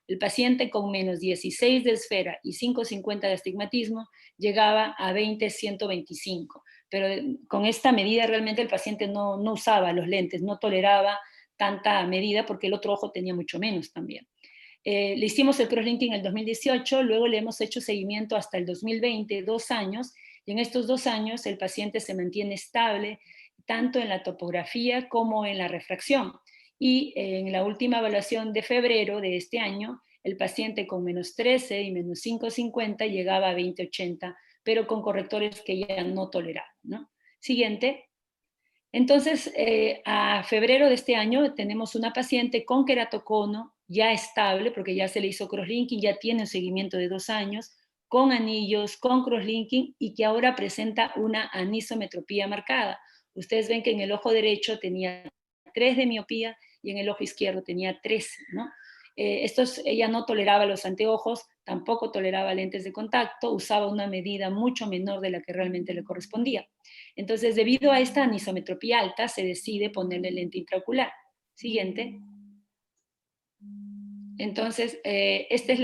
El paciente con menos 16 de esfera y 5,50 de astigmatismo llegaba a 20/125, pero con esta medida realmente el paciente no usaba los lentes, no toleraba tanta medida porque el otro ojo tenía mucho menos también. Le hicimos el crosslinking en el 2018, luego le hemos hecho seguimiento hasta el 2020, 2 años, y en estos 2 años el paciente se mantiene estable tanto en la topografía como en la refracción. Y en la última evaluación de febrero de este año, el paciente con menos 13 y menos 5,50 llegaba a 20/80, pero con correctores que ya no toleraban, ¿no? Siguiente. Entonces, a febrero de este año tenemos una paciente con queratocono ya estable, porque ya se le hizo crosslinking, ya tiene un seguimiento de 2 años, con anillos, con crosslinking, y que ahora presenta una anisometropía marcada. Ustedes ven que en el ojo derecho tenía 3 de miopía y en el ojo izquierdo tenía 13, ¿no? Ella no toleraba los anteojos, tampoco toleraba lentes de contacto, usaba una medida mucho menor de la que realmente le correspondía. Entonces, debido a esta anisometropía alta, se decide ponerle lente intraocular. Siguiente. Entonces, esta es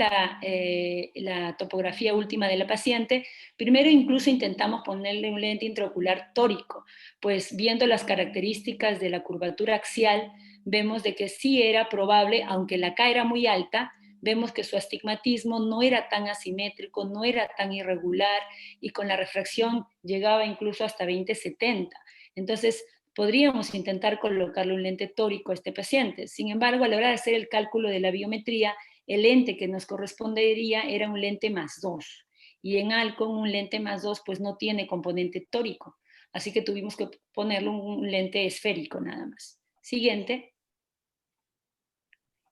la topografía última de la paciente. Primero incluso intentamos ponerle un lente intraocular tórico, pues viendo las características de la curvatura axial, vemos de que sí era probable, aunque la K era muy alta, vemos que su astigmatismo no era tan asimétrico, no era tan irregular, y con la refracción llegaba incluso hasta 20/70. Entonces, podríamos intentar colocarle un lente tórico a este paciente. Sin embargo, a la hora de hacer el cálculo de la biometría, el lente que nos correspondería era un lente +2. Y en Alcon un lente +2 pues no tiene componente tórico. Así que tuvimos que ponerle un lente esférico nada más. Siguiente.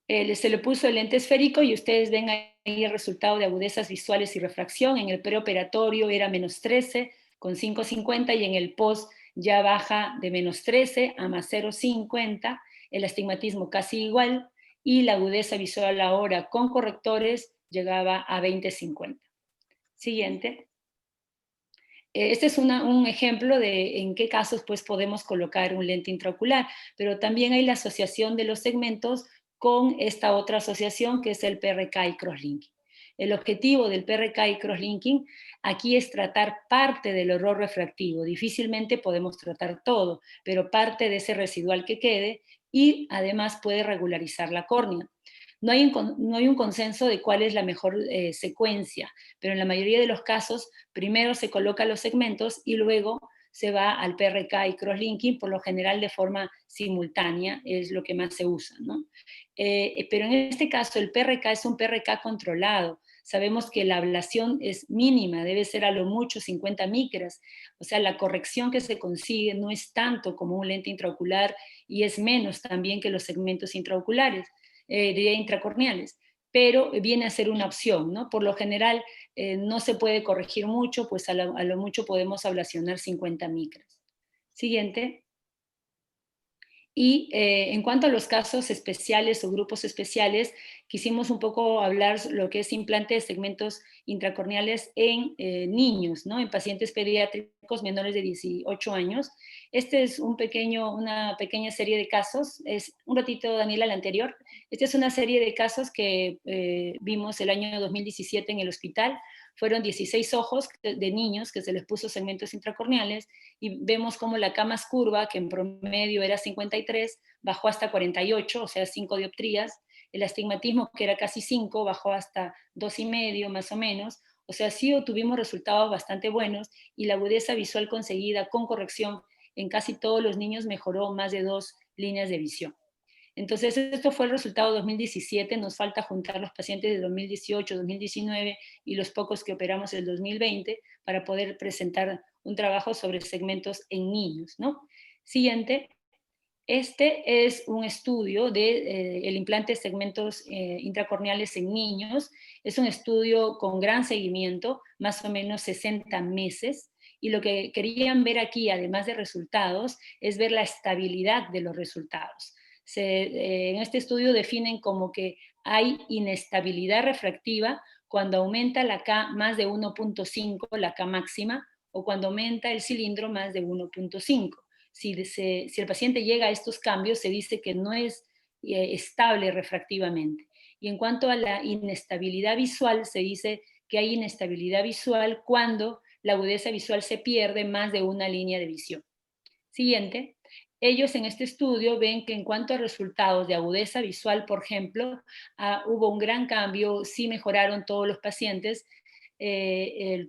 Se le puso el lente esférico y ustedes ven ahí el resultado de agudezas visuales y refracción. En el preoperatorio era -13 con 5,50 y en el post ya baja de -13 a +0,50, el astigmatismo casi igual y la agudeza visual ahora con correctores llegaba a 20,50. Siguiente. Este es un ejemplo de en qué casos pues, podemos colocar un lente intraocular, pero también hay la asociación de los segmentos con esta otra asociación que es el PRK y crosslinking. El objetivo del PRK y crosslinking aquí es tratar parte del error refractivo. Difícilmente podemos tratar todo, pero parte de ese residual que quede y además puede regularizar la córnea. No hay un consenso de cuál es la mejor secuencia, pero en la mayoría de los casos, primero se colocan los segmentos y luego se va al PRK y crosslinking, por lo general de forma simultánea, es lo que más se usa, ¿no? Pero en este caso el PRK es un PRK controlado. Sabemos que la ablación es mínima, debe ser a lo mucho 50 micras, o sea, la corrección que se consigue no es tanto como un lente intraocular y es menos también que los segmentos intraoculares, intracorneales, pero viene a ser una opción, ¿no? Por lo general no se puede corregir mucho, pues a lo mucho podemos ablacionar 50 micras. Siguiente. Y en cuanto a los casos especiales o grupos especiales, quisimos un poco hablar lo que es implante de segmentos intracorneales en niños, ¿no? En pacientes pediátricos menores de 18 años. Este es una pequeña serie de casos. Es un ratito, Daniela, el anterior. Esta es una serie de casos que vimos el año 2017 en el hospital. Fueron 16 ojos de niños que se les puso segmentos intracorneales y vemos como la K más curva, que en promedio era 53, bajó hasta 48, o sea, 5 dioptrías. El astigmatismo, que era casi 5, bajó hasta 2,5 más o menos. O sea, sí obtuvimos resultados bastante buenos y la agudeza visual conseguida con corrección en casi todos los niños mejoró más de 2 líneas de visión. Entonces, esto fue el resultado de 2017, nos falta juntar los pacientes de 2018, 2019 y los pocos que operamos en el 2020 para poder presentar un trabajo sobre segmentos en niños, ¿no? Siguiente. Este es un estudio del implante de segmentos intracorneales en niños. Es un estudio con gran seguimiento, más o menos 60 meses. Y lo que querían ver aquí, además de resultados, es ver la estabilidad de los resultados. En este estudio definen como que hay inestabilidad refractiva cuando aumenta la K más de 1,5, la K máxima, o cuando aumenta el cilindro más de 1,5. Si el paciente llega a estos cambios, se dice que no es estable refractivamente. Y en cuanto a la inestabilidad visual, se dice que hay inestabilidad visual cuando la agudeza visual se pierde más de una línea de visión. Siguiente. Ellos en este estudio ven que en cuanto a resultados de agudeza visual, por ejemplo, hubo un gran cambio, sí mejoraron todos los pacientes,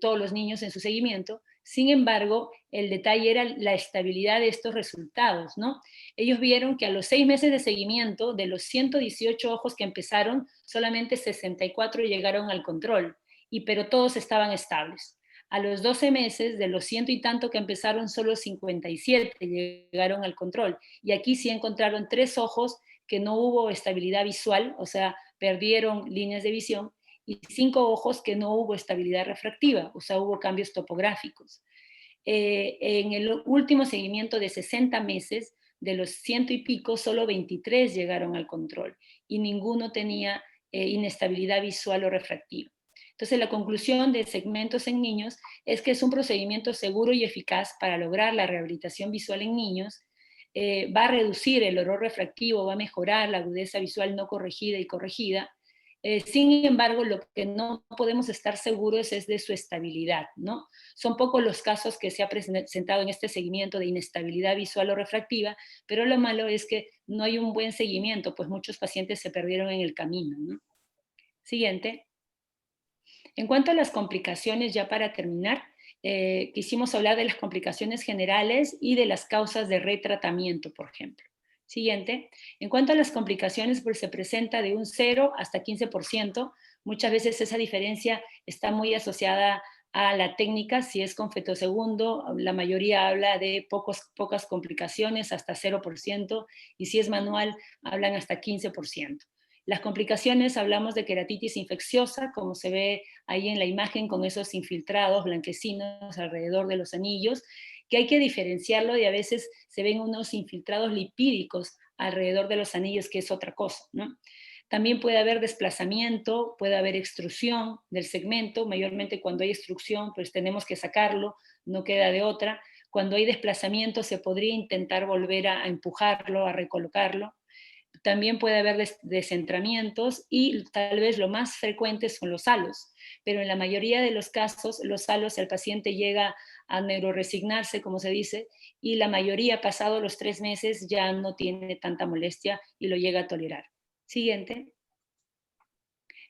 todos los niños en su seguimiento. Sin embargo, el detalle era la estabilidad de estos resultados, ¿no? Ellos vieron que a los 6 meses de seguimiento, de los 118 ojos que empezaron, solamente 64 llegaron al control, pero todos estaban estables. A los 12 meses, de los 100 y tanto que empezaron, solo 57 llegaron al control. Y aquí sí encontraron 3 ojos que no hubo estabilidad visual, o sea, perdieron líneas de visión, y 5 ojos que no hubo estabilidad refractiva, o sea, hubo cambios topográficos. En el último seguimiento de 60 meses, de los 100 y pico, solo 23 llegaron al control y ninguno tenía inestabilidad visual o refractiva. Entonces, la conclusión de segmentos en niños es que es un procedimiento seguro y eficaz para lograr la rehabilitación visual en niños. Va a reducir el error refractivo, va a mejorar la agudeza visual no corregida y corregida. Sin embargo, lo que no podemos estar seguros es de su estabilidad, ¿no? Son pocos los casos que se ha presentado en este seguimiento de inestabilidad visual o refractiva, pero lo malo es que no hay un buen seguimiento, pues muchos pacientes se perdieron en el camino, ¿no? Siguiente. En cuanto a las complicaciones, ya para terminar, quisimos hablar de las complicaciones generales y de las causas de retratamiento, por ejemplo. Siguiente. En cuanto a las complicaciones, pues se presenta de un 0 hasta 15%. Muchas veces esa diferencia está muy asociada a la técnica. Si es con fetosegundo, la mayoría habla de pocas complicaciones, hasta 0%, y si es manual, hablan hasta 15%. Las complicaciones, hablamos de queratitis infecciosa, como se ve ahí en la imagen, con esos infiltrados blanquecinos alrededor de los anillos, que hay que diferenciarlo, y a veces se ven unos infiltrados lipídicos alrededor de los anillos, que es otra cosa, ¿no? También puede haber desplazamiento, puede haber extrusión del segmento. Mayormente cuando hay extrusión, pues tenemos que sacarlo, no queda de otra. Cuando hay desplazamiento, se podría intentar volver a empujarlo, a recolocarlo. También puede haber descentramientos, y tal vez lo más frecuente son los halos, pero en la mayoría de los casos, los halos, el paciente llega a neuroresignarse, como se dice, y la mayoría, pasado los 3 meses, ya no tiene tanta molestia y lo llega a tolerar. Siguiente.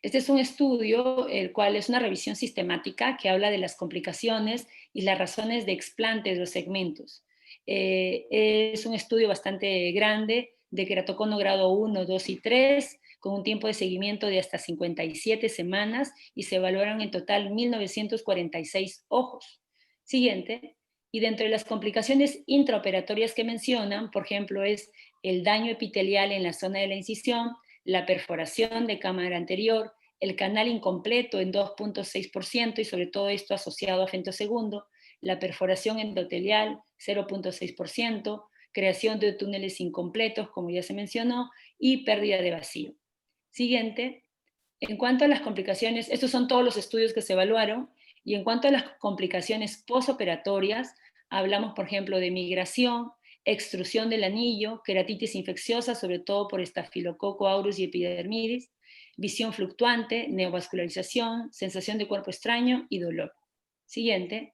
Este es un estudio, el cual es una revisión sistemática que habla de las complicaciones y las razones de explante de los segmentos. Es un estudio bastante grande, de queratocono grado 1, 2 y 3, con un tiempo de seguimiento de hasta 57 semanas, y se evaluaron en total 1.946 ojos. Siguiente. Y dentro de las complicaciones intraoperatorias que mencionan, por ejemplo, es el daño epitelial en la zona de la incisión, la perforación de cámara anterior, el canal incompleto en 2.6%, y sobre todo esto asociado a fentosegundo, la perforación endotelial 0.6%, creación de túneles incompletos, como ya se mencionó, y pérdida de vacío. Siguiente. En cuanto a las complicaciones, estos son todos los estudios que se evaluaron, y en cuanto a las complicaciones postoperatorias, hablamos, por ejemplo, de migración, extrusión del anillo, queratitis infecciosa, sobre todo por estafilococo aureus y epidermidis, visión fluctuante, neovascularización, sensación de cuerpo extraño y dolor. Siguiente.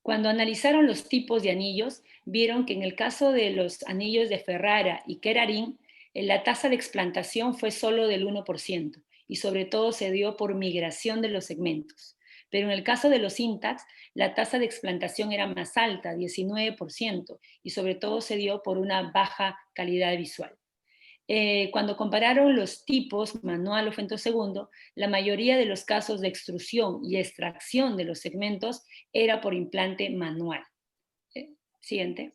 Cuando analizaron los tipos de anillos, vieron que en el caso de los anillos de Ferrara y Kerarin, la tasa de explantación fue solo del 1%, y sobre todo se dio por migración de los segmentos. Pero en el caso de los Intacs, la tasa de explantación era más alta, 19%, y sobre todo se dio por una baja calidad visual. Cuando compararon los tipos, manual o fentosegundo, la mayoría de los casos de extrusión y extracción de los segmentos era por implante manual. Siguiente.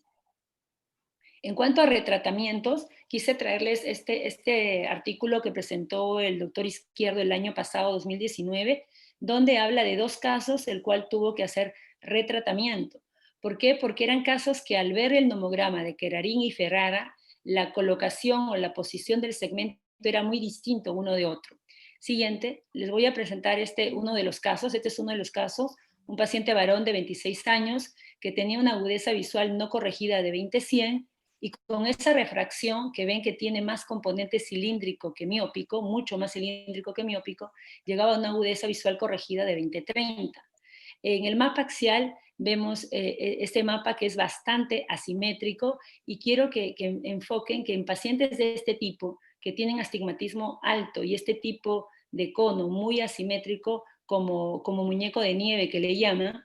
En cuanto a retratamientos, quise traerles este artículo que presentó el doctor Izquierdo el año pasado, 2019, donde habla de 2 casos, el cual tuvo que hacer retratamiento. ¿Por qué? Porque eran casos que, al ver el nomograma de Kerarin y Ferrara, la colocación o la posición del segmento era muy distinto uno de otro. Siguiente, les voy a presentar uno de los casos. Este es uno de los casos, un paciente varón de 26 años que tenía una agudeza visual no corregida de 20/100, y con esa refracción que ven que tiene más componente cilíndrico que miópico, mucho más cilíndrico que miópico, llegaba a una agudeza visual corregida de 20/30. En el mapa axial vemos este mapa, que es bastante asimétrico, y quiero que enfoquen que en pacientes de este tipo, que tienen astigmatismo alto y este tipo de cono muy asimétrico, como muñeco de nieve que le llaman,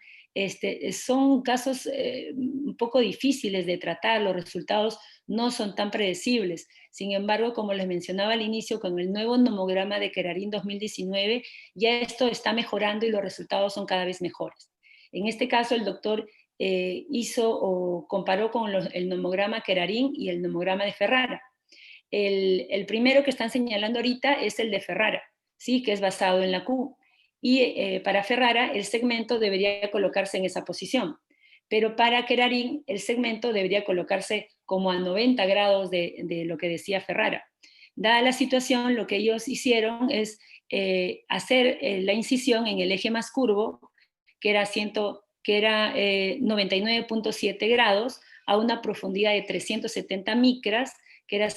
son casos un poco difíciles de tratar. Los resultados no son tan predecibles. Sin embargo, como les mencionaba al inicio, con el nuevo nomograma de Kerarin 2019, ya esto está mejorando y los resultados son cada vez mejores. En este caso, el doctor comparó con el nomograma Kerarin y el nomograma de Ferrara. El primero que están señalando ahorita es el de Ferrara, ¿sí? Que es basado en la Q. Y para Ferrara, el segmento debería colocarse en esa posición. pero para Kerarin el segmento debería colocarse como a 90 grados de lo que decía Ferrara. Dada la situación, lo que ellos hicieron es hacer la incisión en el eje más curvo, que era 99.7 grados, a una profundidad de 370 micras, que era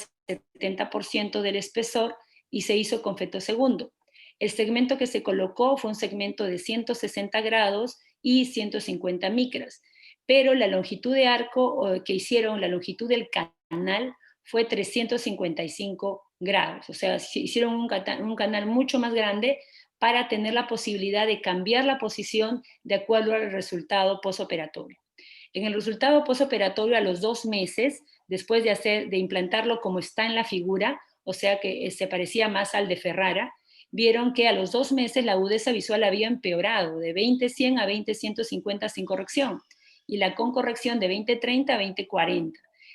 70% del espesor, y se hizo con fetosegundo. El segmento que se colocó fue un segmento de 160 grados y 150 micras, pero la longitud de arco que hicieron, la longitud del canal, fue 355 grados. O sea, hicieron un canal mucho más grande para tener la posibilidad de cambiar la posición de acuerdo al resultado postoperatorio. En el resultado postoperatorio, a los 2 meses, después de implantarlo como está en la figura, o sea que se parecía más al de Ferrara, vieron que a los 2 meses la agudeza visual había empeorado de 20-100 a 20-150 sin corrección, y la con corrección de 20-30 a 20-40.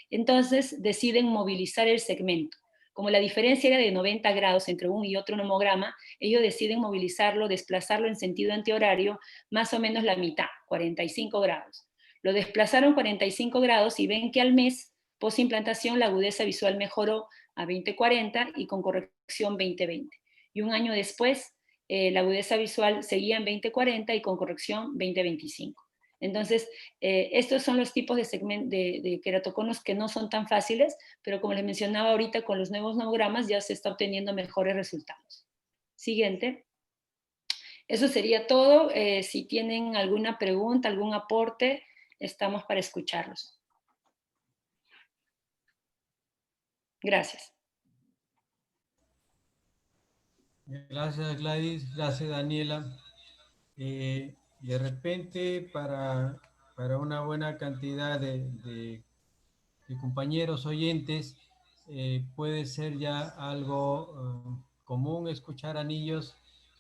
Entonces deciden movilizar el segmento. Como la diferencia era de 90 grados entre un y otro nomograma, ellos deciden movilizarlo, desplazarlo en sentido antihorario, más o menos la mitad, 45 grados. Lo desplazaron 45 grados y ven que al mes, postimplantación, la agudeza visual mejoró a 20-40 y con corrección 20-20. Y un año después, la agudeza visual seguía en 20-40 y con corrección 20-25. Entonces, estos son los tipos de queratoconos que no son tan fáciles, pero como les mencionaba ahorita, con los nuevos nomogramas ya se está obteniendo mejores resultados. Siguiente. Eso sería todo. Si tienen alguna pregunta, algún aporte, estamos para escucharlos. Gracias. Gracias, Gladys. Gracias, Daniela. De repente, para una buena cantidad de compañeros oyentes, puede ser ya algo común escuchar anillos,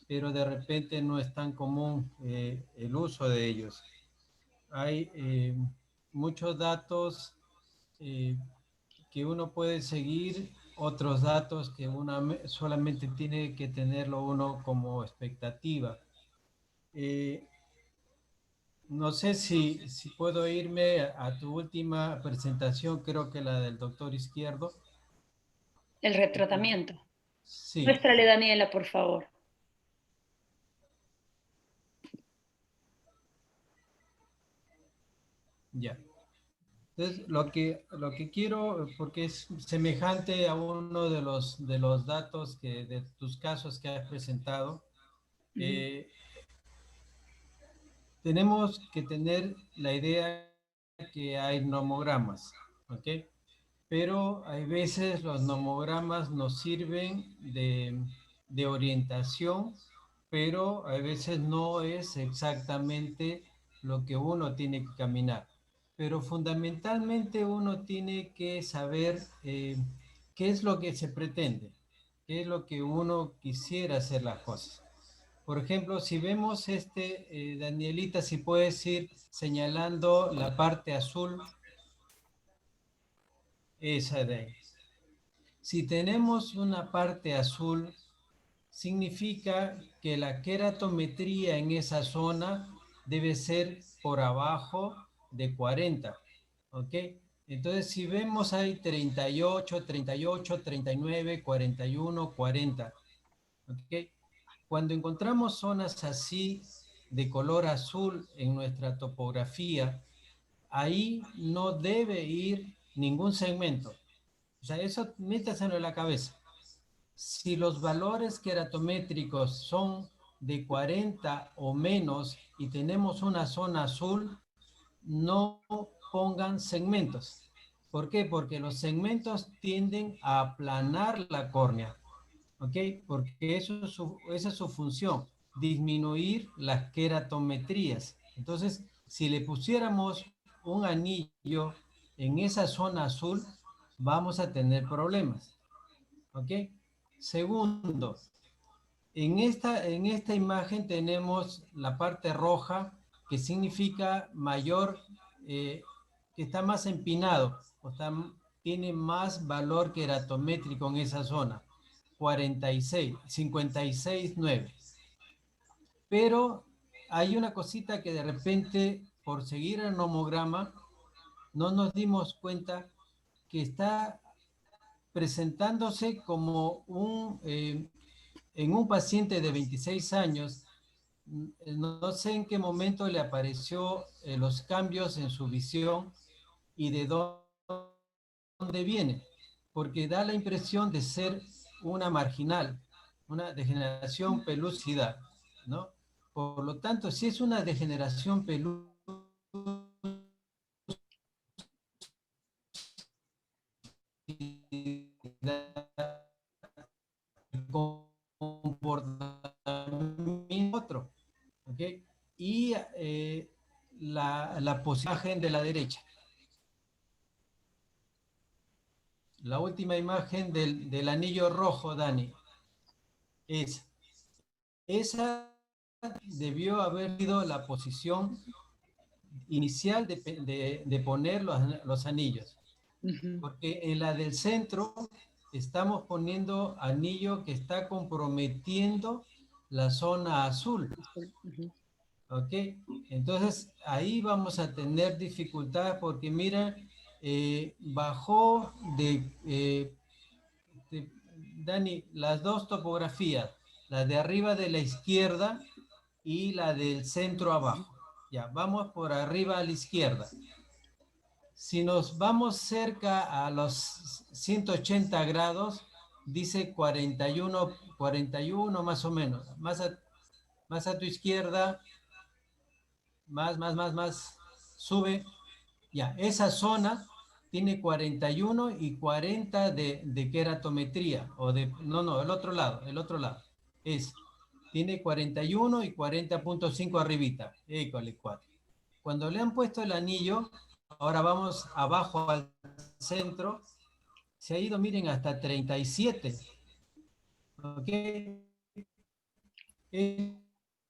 pero de repente no es tan común el uso de ellos. Hay muchos datos que uno puede seguir, otros datos que uno solamente tiene que tenerlo uno como expectativa. No sé si puedo irme a tu última presentación, creo que la del doctor Izquierdo. El retratamiento. Sí. Muéstrale, Daniela, por favor. Ya. Entonces, lo que quiero, porque es semejante a uno de los datos de tus casos que has presentado, tenemos que tener la idea que hay nomogramas, ¿ok? Pero hay veces los nomogramas nos sirven de orientación, pero a veces no es exactamente lo que uno tiene que caminar. Pero fundamentalmente uno tiene que saber qué es lo que se pretende, qué es lo que uno quisiera hacer las cosas. Por ejemplo, si vemos Danielita, si puedes ir señalando la parte azul, esa de ahí. Si tenemos una parte azul, significa que la queratometría en esa zona debe ser por abajo de 40, ¿ok? Entonces, si vemos ahí 38, 38, 39, 41, 40, ¿ok? Cuando encontramos zonas así de color azul en nuestra topografía, ahí no debe ir ningún segmento. O sea, eso métaselo en la cabeza. Si los valores queratométricos son de 40 o menos y tenemos una zona azul, no pongan segmentos. ¿Por qué? Porque los segmentos tienden a aplanar la córnea. ¿Ok? Porque esa es su función, disminuir las queratometrías. Entonces, si le pusiéramos un anillo en esa zona azul, vamos a tener problemas. ¿Ok? Segundo, en esta imagen tenemos la parte roja, que significa mayor, que está más empinado, o tiene más valor queratométrico en esa zona. 46, 56, 9. Pero hay una cosita que de repente por seguir el nomograma, no nos dimos cuenta que está presentándose como en un paciente de 26 años. No sé en qué momento le apareció los cambios en su visión y de dónde viene, porque da la impresión de ser una marginal, una degeneración pelúcida, ¿no? Por lo tanto, si es una degeneración pelúcida, comportamiento otro, ¿ok? Y la imagen de la derecha. La última imagen del anillo rojo, Dani, esa debió haber sido la posición inicial de poner los anillos. Porque en la del centro estamos poniendo anillo que está comprometiendo la zona azul. ¿Ok? Entonces ahí vamos a tener dificultades porque mira, bajó Dani, las dos topografías, la de arriba de la izquierda y la del centro abajo. Ya, vamos por arriba a la izquierda. Si nos vamos cerca a los 180 grados, dice 41 más o menos. Más a tu izquierda, más, sube. Ya, esa zona tiene 41 y 40 de queratometría, no, el otro lado, tiene 41 y 40.5 arribita, école 4. Cuando le han puesto el anillo, ahora vamos abajo al centro, se ha ido, miren, hasta 37. ¿Ok?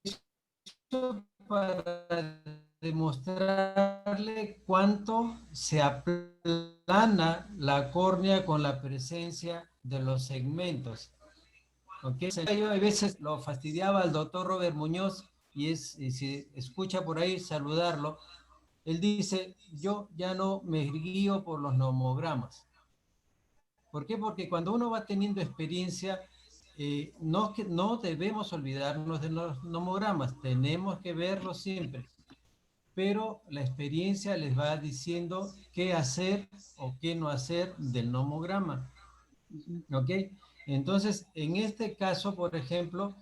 Esto para demostrarle cuánto se aplana la córnea con la presencia de los segmentos. ¿Okay? Yo a veces lo fastidiaba al doctor Robert Muñoz y si escucha por ahí saludarlo. Él dice, yo ya no me guío por los nomogramas. ¿Por qué? Porque cuando uno va teniendo experiencia, no debemos olvidarnos de los nomogramas, tenemos que verlos siempre. Pero la experiencia les va diciendo qué hacer o qué no hacer del nomograma. ¿Ok? Entonces, en este caso, por ejemplo,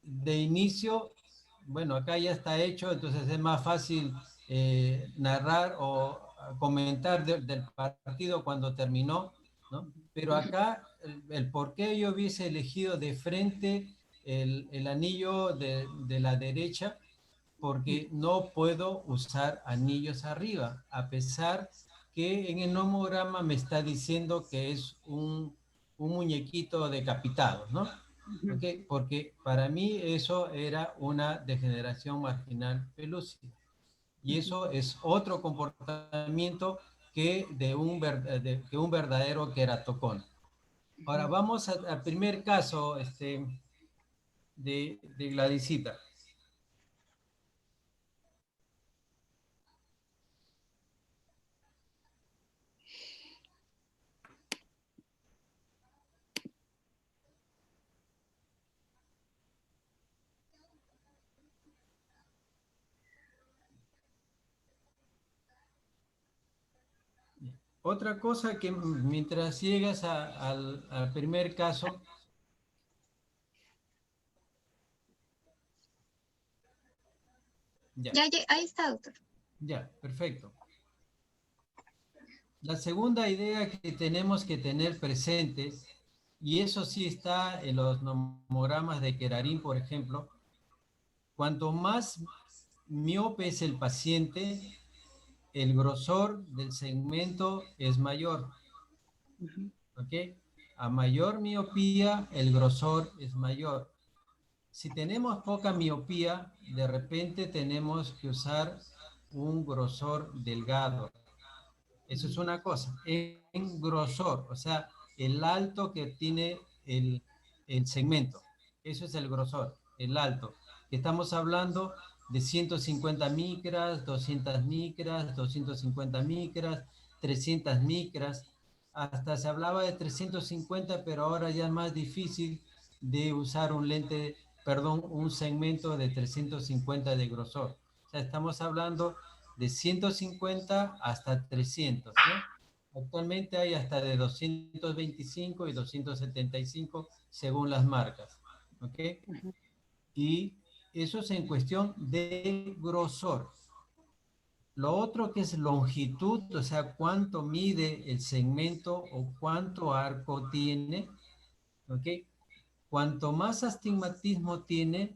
de inicio, bueno, acá ya está hecho, entonces es más fácil narrar o comentar del partido cuando terminó, ¿no? Pero acá el por qué yo hubiese elegido de frente el anillo de la derecha, porque no puedo usar anillos arriba, a pesar que en el nomograma me está diciendo que es un muñequito decapitado, ¿no? ¿Okay? Porque para mí eso era una degeneración marginal pelúcida. Y eso es otro comportamiento que que un verdadero queratocón. Ahora vamos al primer caso de Gladysita. Otra cosa que mientras llegas al primer caso, Ya, ahí está, doctor. Ya, perfecto. La segunda idea que tenemos que tener presente, y eso sí está en los nomogramas de Kerarin, por ejemplo, cuanto más miope es el paciente, el grosor del segmento es mayor. ¿Ok? A mayor miopía, el grosor es mayor. Si tenemos poca miopía, de repente tenemos que usar un grosor delgado. Eso es una cosa. En grosor, o sea, el alto que tiene el segmento. Eso es el grosor, el alto. Estamos hablando de 150 micras, 200 micras, 250 micras, 300 micras. Hasta se hablaba de 350, pero ahora ya es más difícil de usar un lente, perdón, un segmento de 350 de grosor. O sea, estamos hablando de 150 hasta 300, ¿no? Actualmente hay hasta de 225 y 275 según las marcas, ¿ok? Y eso es en cuestión de grosor. Lo otro que es longitud, o sea, cuánto mide el segmento o cuánto arco tiene, ¿ok? Cuanto más astigmatismo tiene,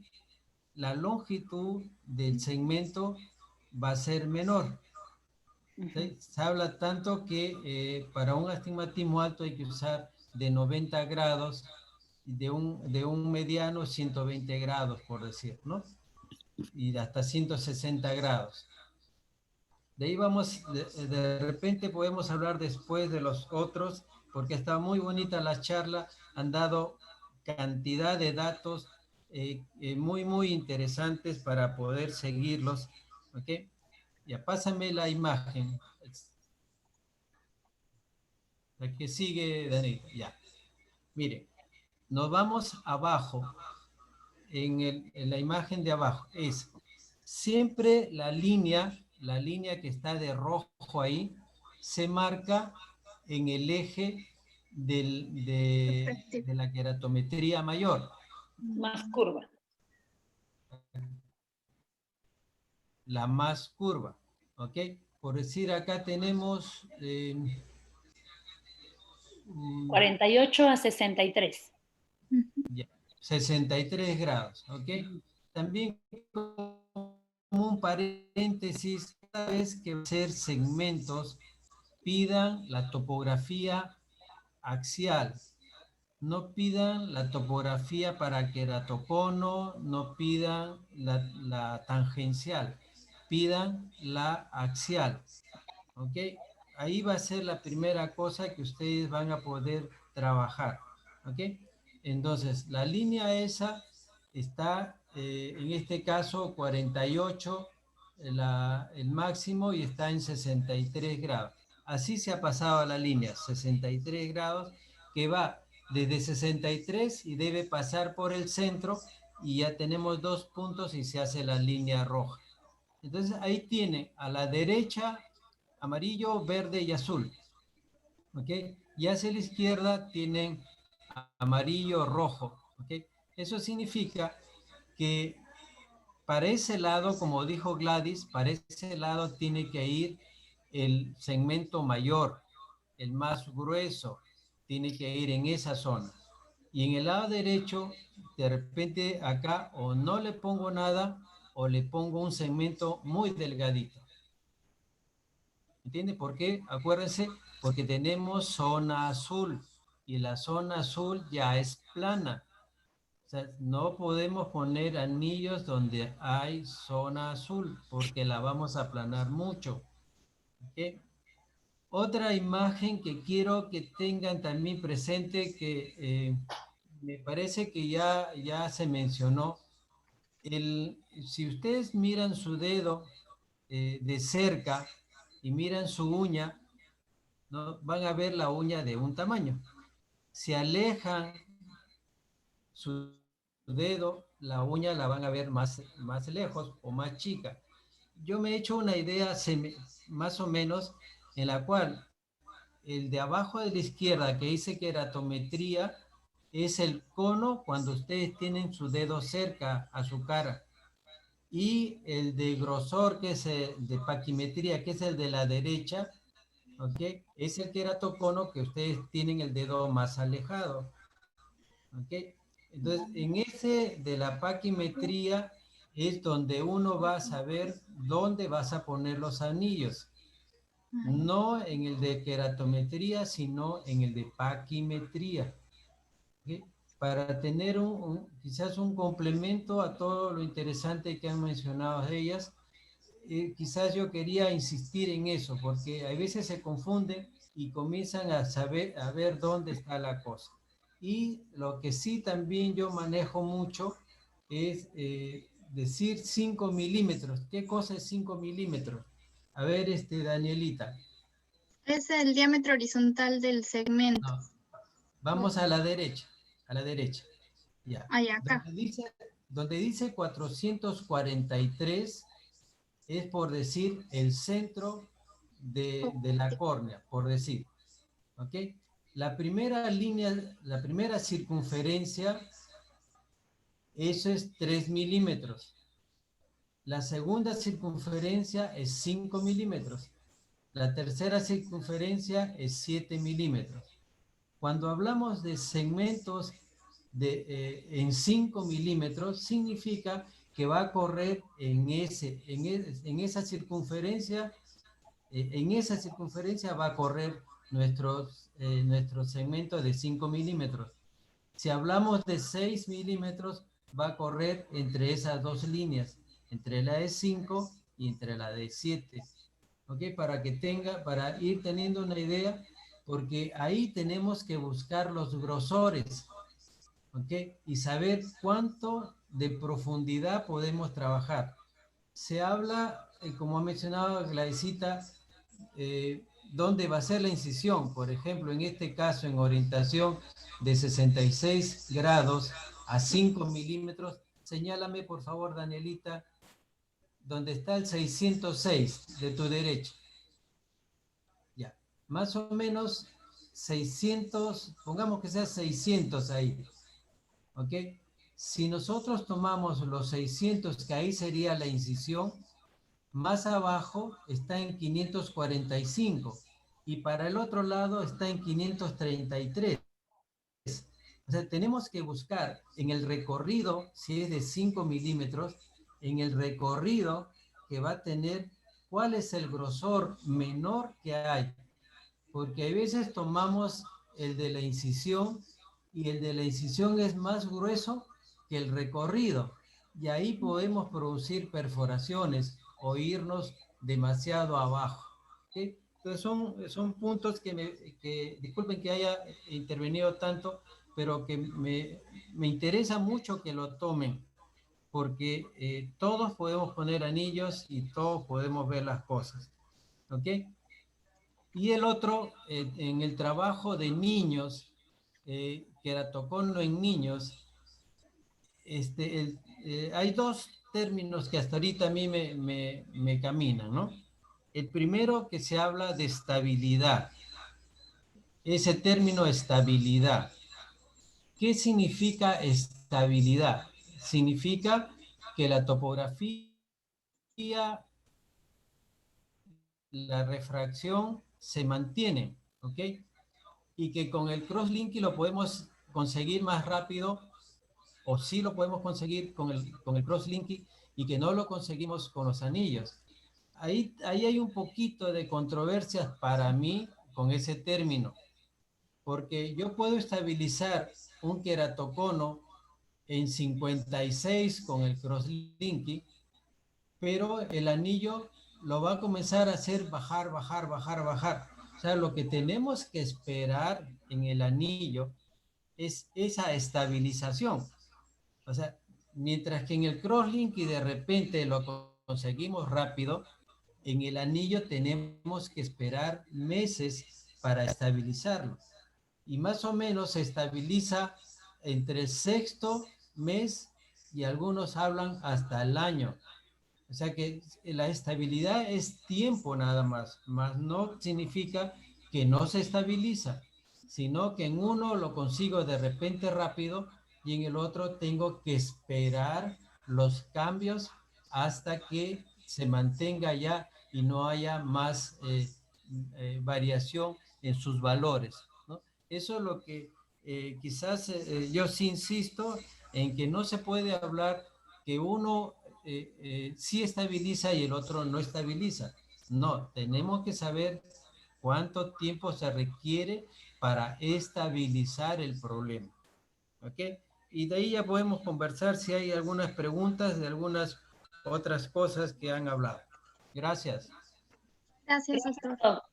la longitud del segmento va a ser menor. ¿Sí? Se habla tanto que para un astigmatismo alto hay que usar de 90 grados, de un mediano 120 grados, por decir, ¿no? Y hasta 160 grados. De ahí vamos, de repente podemos hablar después de los otros, porque está muy bonita la charla, han dado cantidad de datos muy interesantes para poder seguirlos, ¿ok? Ya, pásame la imagen. La que sigue, Daniel, ya. Mire, nos vamos abajo, en la imagen de abajo, es siempre la línea que está de rojo ahí, se marca en el eje de la queratometría mayor. Más curva. La más curva, ¿ok? Por decir, acá tenemos 48 a 63. ya, 63 grados, ¿ok? También como un paréntesis, cada vez que hacer segmentos, pidan la topografía axial. No pidan la topografía para queratocono, no pidan la tangencial, pidan la axial, ¿ok? Ahí va a ser la primera cosa que ustedes van a poder trabajar, ¿ok? Entonces, la línea esa está, en este caso, 48, el máximo, y está en 63 grados. Así se ha pasado a la línea, 63 grados, que va desde 63 y debe pasar por el centro, y ya tenemos 2 puntos y se hace la línea roja. Entonces ahí tiene a la derecha amarillo, verde y azul, ¿ok? Y hacia la izquierda tienen amarillo, rojo, ¿ok? Eso significa que para ese lado, como dijo Gladys, para ese lado tiene que ir el segmento mayor, el más grueso, tiene que ir en esa zona. Y en el lado derecho, de repente acá o no le pongo nada o le pongo un segmento muy delgadito. ¿Entiende por qué? Acuérdense, porque tenemos zona azul y la zona azul ya es plana. O sea, no podemos poner anillos donde hay zona azul porque la vamos a aplanar mucho. ¿Okay? Otra imagen que quiero que tengan también presente, que me parece que ya se mencionó. Si ustedes miran su dedo de cerca y miran su uña, ¿no? Van a ver la uña de un tamaño. Si alejan su dedo, la uña la van a ver más lejos o más chica. Yo me he hecho una idea más o menos en la cual el de abajo de la izquierda que dice queratometría es el cono cuando ustedes tienen su dedo cerca a su cara. Y el de grosor, que es el de paquimetría, que es el de la derecha, ¿ok? Es el queratocono que ustedes tienen el dedo más alejado, ¿ok? Entonces, en ese de la paquimetría es donde uno va a saber dónde vas a poner los anillos. No en el de queratometría, sino en el de paquimetría. ¿Okay? Para tener quizás un complemento a todo lo interesante que han mencionado ellas, quizás yo quería insistir en eso, porque a veces se confunden y comienzan a ver dónde está la cosa. Y lo que sí también yo manejo mucho es decir 5 milímetros. ¿Qué cosa es 5 milímetros? A ver, Danielita. Es el diámetro horizontal del segmento. No, vamos a la derecha, ya. Ahí acá. Donde dice 443 es por decir el centro de la córnea, por decir, ¿ok? La primera línea, la primera circunferencia, eso es 3 milímetros. La segunda circunferencia es 5 milímetros. La tercera circunferencia es 7 milímetros. Cuando hablamos de segmentos en 5 milímetros, significa que va a correr en esa circunferencia va a correr nuestro segmento de 5 milímetros. Si hablamos de 6 milímetros, va a correr entre esas dos líneas, entre la de 5 y entre la de 7. ¿Ok? Para ir teniendo una idea, porque ahí tenemos que buscar los grosores, ¿ok? Y saber cuánto de profundidad podemos trabajar. Se habla, como ha mencionado Gladysita, dónde va a ser la incisión. Por ejemplo, en este caso, en orientación de 66 grados a 5 milímetros, señálame, por favor, Danielita, donde está el 606 de tu derecha. Ya, más o menos 600, pongamos que sea 600 ahí, ¿ok? Si nosotros tomamos los 600, que ahí sería la incisión, más abajo está en 545 y para el otro lado está en 533. O sea, tenemos que buscar en el recorrido, si es de 5 milímetros, en el recorrido que va a tener, cuál es el grosor menor que hay. Porque a veces tomamos el de la incisión y el de la incisión es más grueso que el recorrido. Y ahí podemos producir perforaciones o irnos demasiado abajo. ¿Sí? Entonces son puntos que, disculpen que haya intervenido tanto, pero que me interesa mucho que lo tomen, porque todos podemos poner anillos y todos podemos ver las cosas. ¿Ok? Y el otro, en el trabajo de niños, queratocono en niños, hay dos términos que hasta ahorita a mí me caminan, ¿no? El primero que se habla de estabilidad. Ese término estabilidad. ¿Qué significa estabilidad? Significa que la topografía, la refracción se mantiene, ¿ok? Y que con el crosslinking lo podemos conseguir más rápido, o sí lo podemos conseguir con el crosslinking, y que no lo conseguimos con los anillos. Ahí hay un poquito de controversias para mí con ese término, porque yo puedo estabilizar un queratocono en 56 con el crosslinking, pero el anillo lo va a comenzar a hacer bajar. O sea, lo que tenemos que esperar en el anillo es esa estabilización. O sea, mientras que en el crosslink y de repente lo conseguimos rápido, en el anillo tenemos que esperar meses para estabilizarlo. Y más o menos se estabiliza entre el sexto mes y algunos hablan hasta el año. O sea que la estabilidad es tiempo nada más no significa que no se estabiliza, sino que en uno lo consigo de repente rápido y en el otro tengo que esperar los cambios hasta que se mantenga ya y no haya más variación en sus valores, ¿no? Eso es lo que quizás yo sí insisto en que no se puede hablar que uno sí estabiliza y el otro no estabiliza. No, tenemos que saber cuánto tiempo se requiere para estabilizar el problema. ¿Ok? Y de ahí ya podemos conversar si hay algunas preguntas de algunas otras cosas que han hablado. Gracias. Gracias, doctor.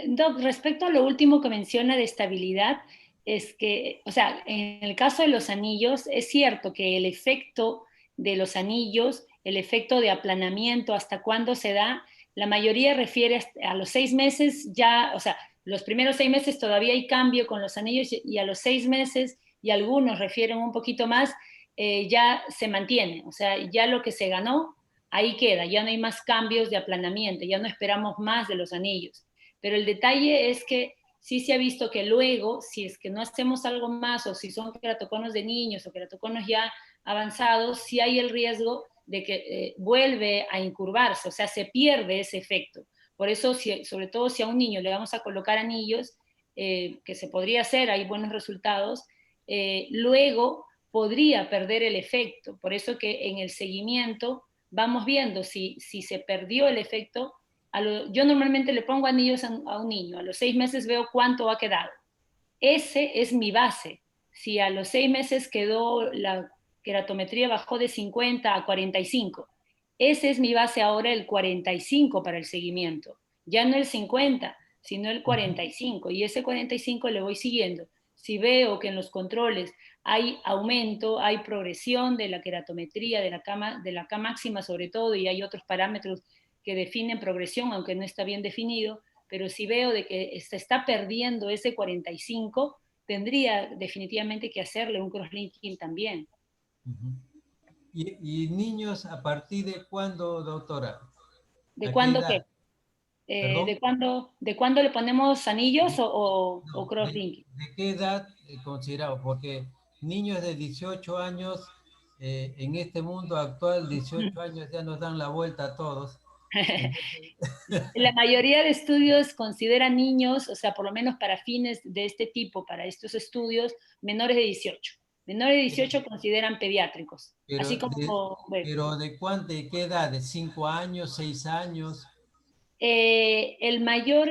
Doc, respecto a lo último que menciona de estabilidad, es que, o sea, en el caso de los anillos, es cierto que el efecto de los anillos, el efecto de aplanamiento, hasta cuándo se da, la mayoría refiere a los 6 meses ya, o sea, los primeros 6 meses todavía hay cambio con los anillos y a los 6 meses, y algunos refieren un poquito más, ya se mantiene, o sea, ya lo que se ganó, ahí queda, ya no hay más cambios de aplanamiento, ya no esperamos más de los anillos. Pero el detalle es que sí se ha visto que luego, si es que no hacemos algo más, o si son queratoconos de niños o queratoconos ya avanzados, sí hay el riesgo de que vuelve a incurvarse, o sea, se pierde ese efecto. Por eso, sobre todo si a un niño le vamos a colocar anillos, que se podría hacer, hay buenos resultados, luego podría perder el efecto. Por eso que en el seguimiento vamos viendo si se perdió el efecto. Yo normalmente le pongo anillos a un niño, a los 6 meses veo cuánto ha quedado. Ese es mi base. Si a los 6 meses quedó la queratometría, bajó de 50 a 45, ese es mi base ahora, el 45 para el seguimiento. Ya no el 50, sino el 45. Y ese 45 le voy siguiendo. Si veo que en los controles hay aumento, hay progresión de la queratometría, de la K máxima sobre todo, y hay otros parámetros que definen progresión, aunque no está bien definido, pero si veo de que se está perdiendo ese 45, tendría definitivamente que hacerle un crosslinking también. ¿Y niños a partir de cuándo, doctora? ¿De ¿A qué cuándo qué? edad? ¿Perdón? ¿De cuándo le ponemos anillos o No, crosslinking? ¿de qué edad considerado? Porque niños de 18 años, en este mundo actual, 18 años ya nos dan la vuelta a todos. Entonces, La mayoría de estudios consideran niños, o sea, por lo menos para fines de este tipo, para estos estudios, menores de 18. Menores de 18 consideran pediátricos, así pero como pero ¿de cuánto, de qué edad? ¿De 5 años, 6 años? el mayor,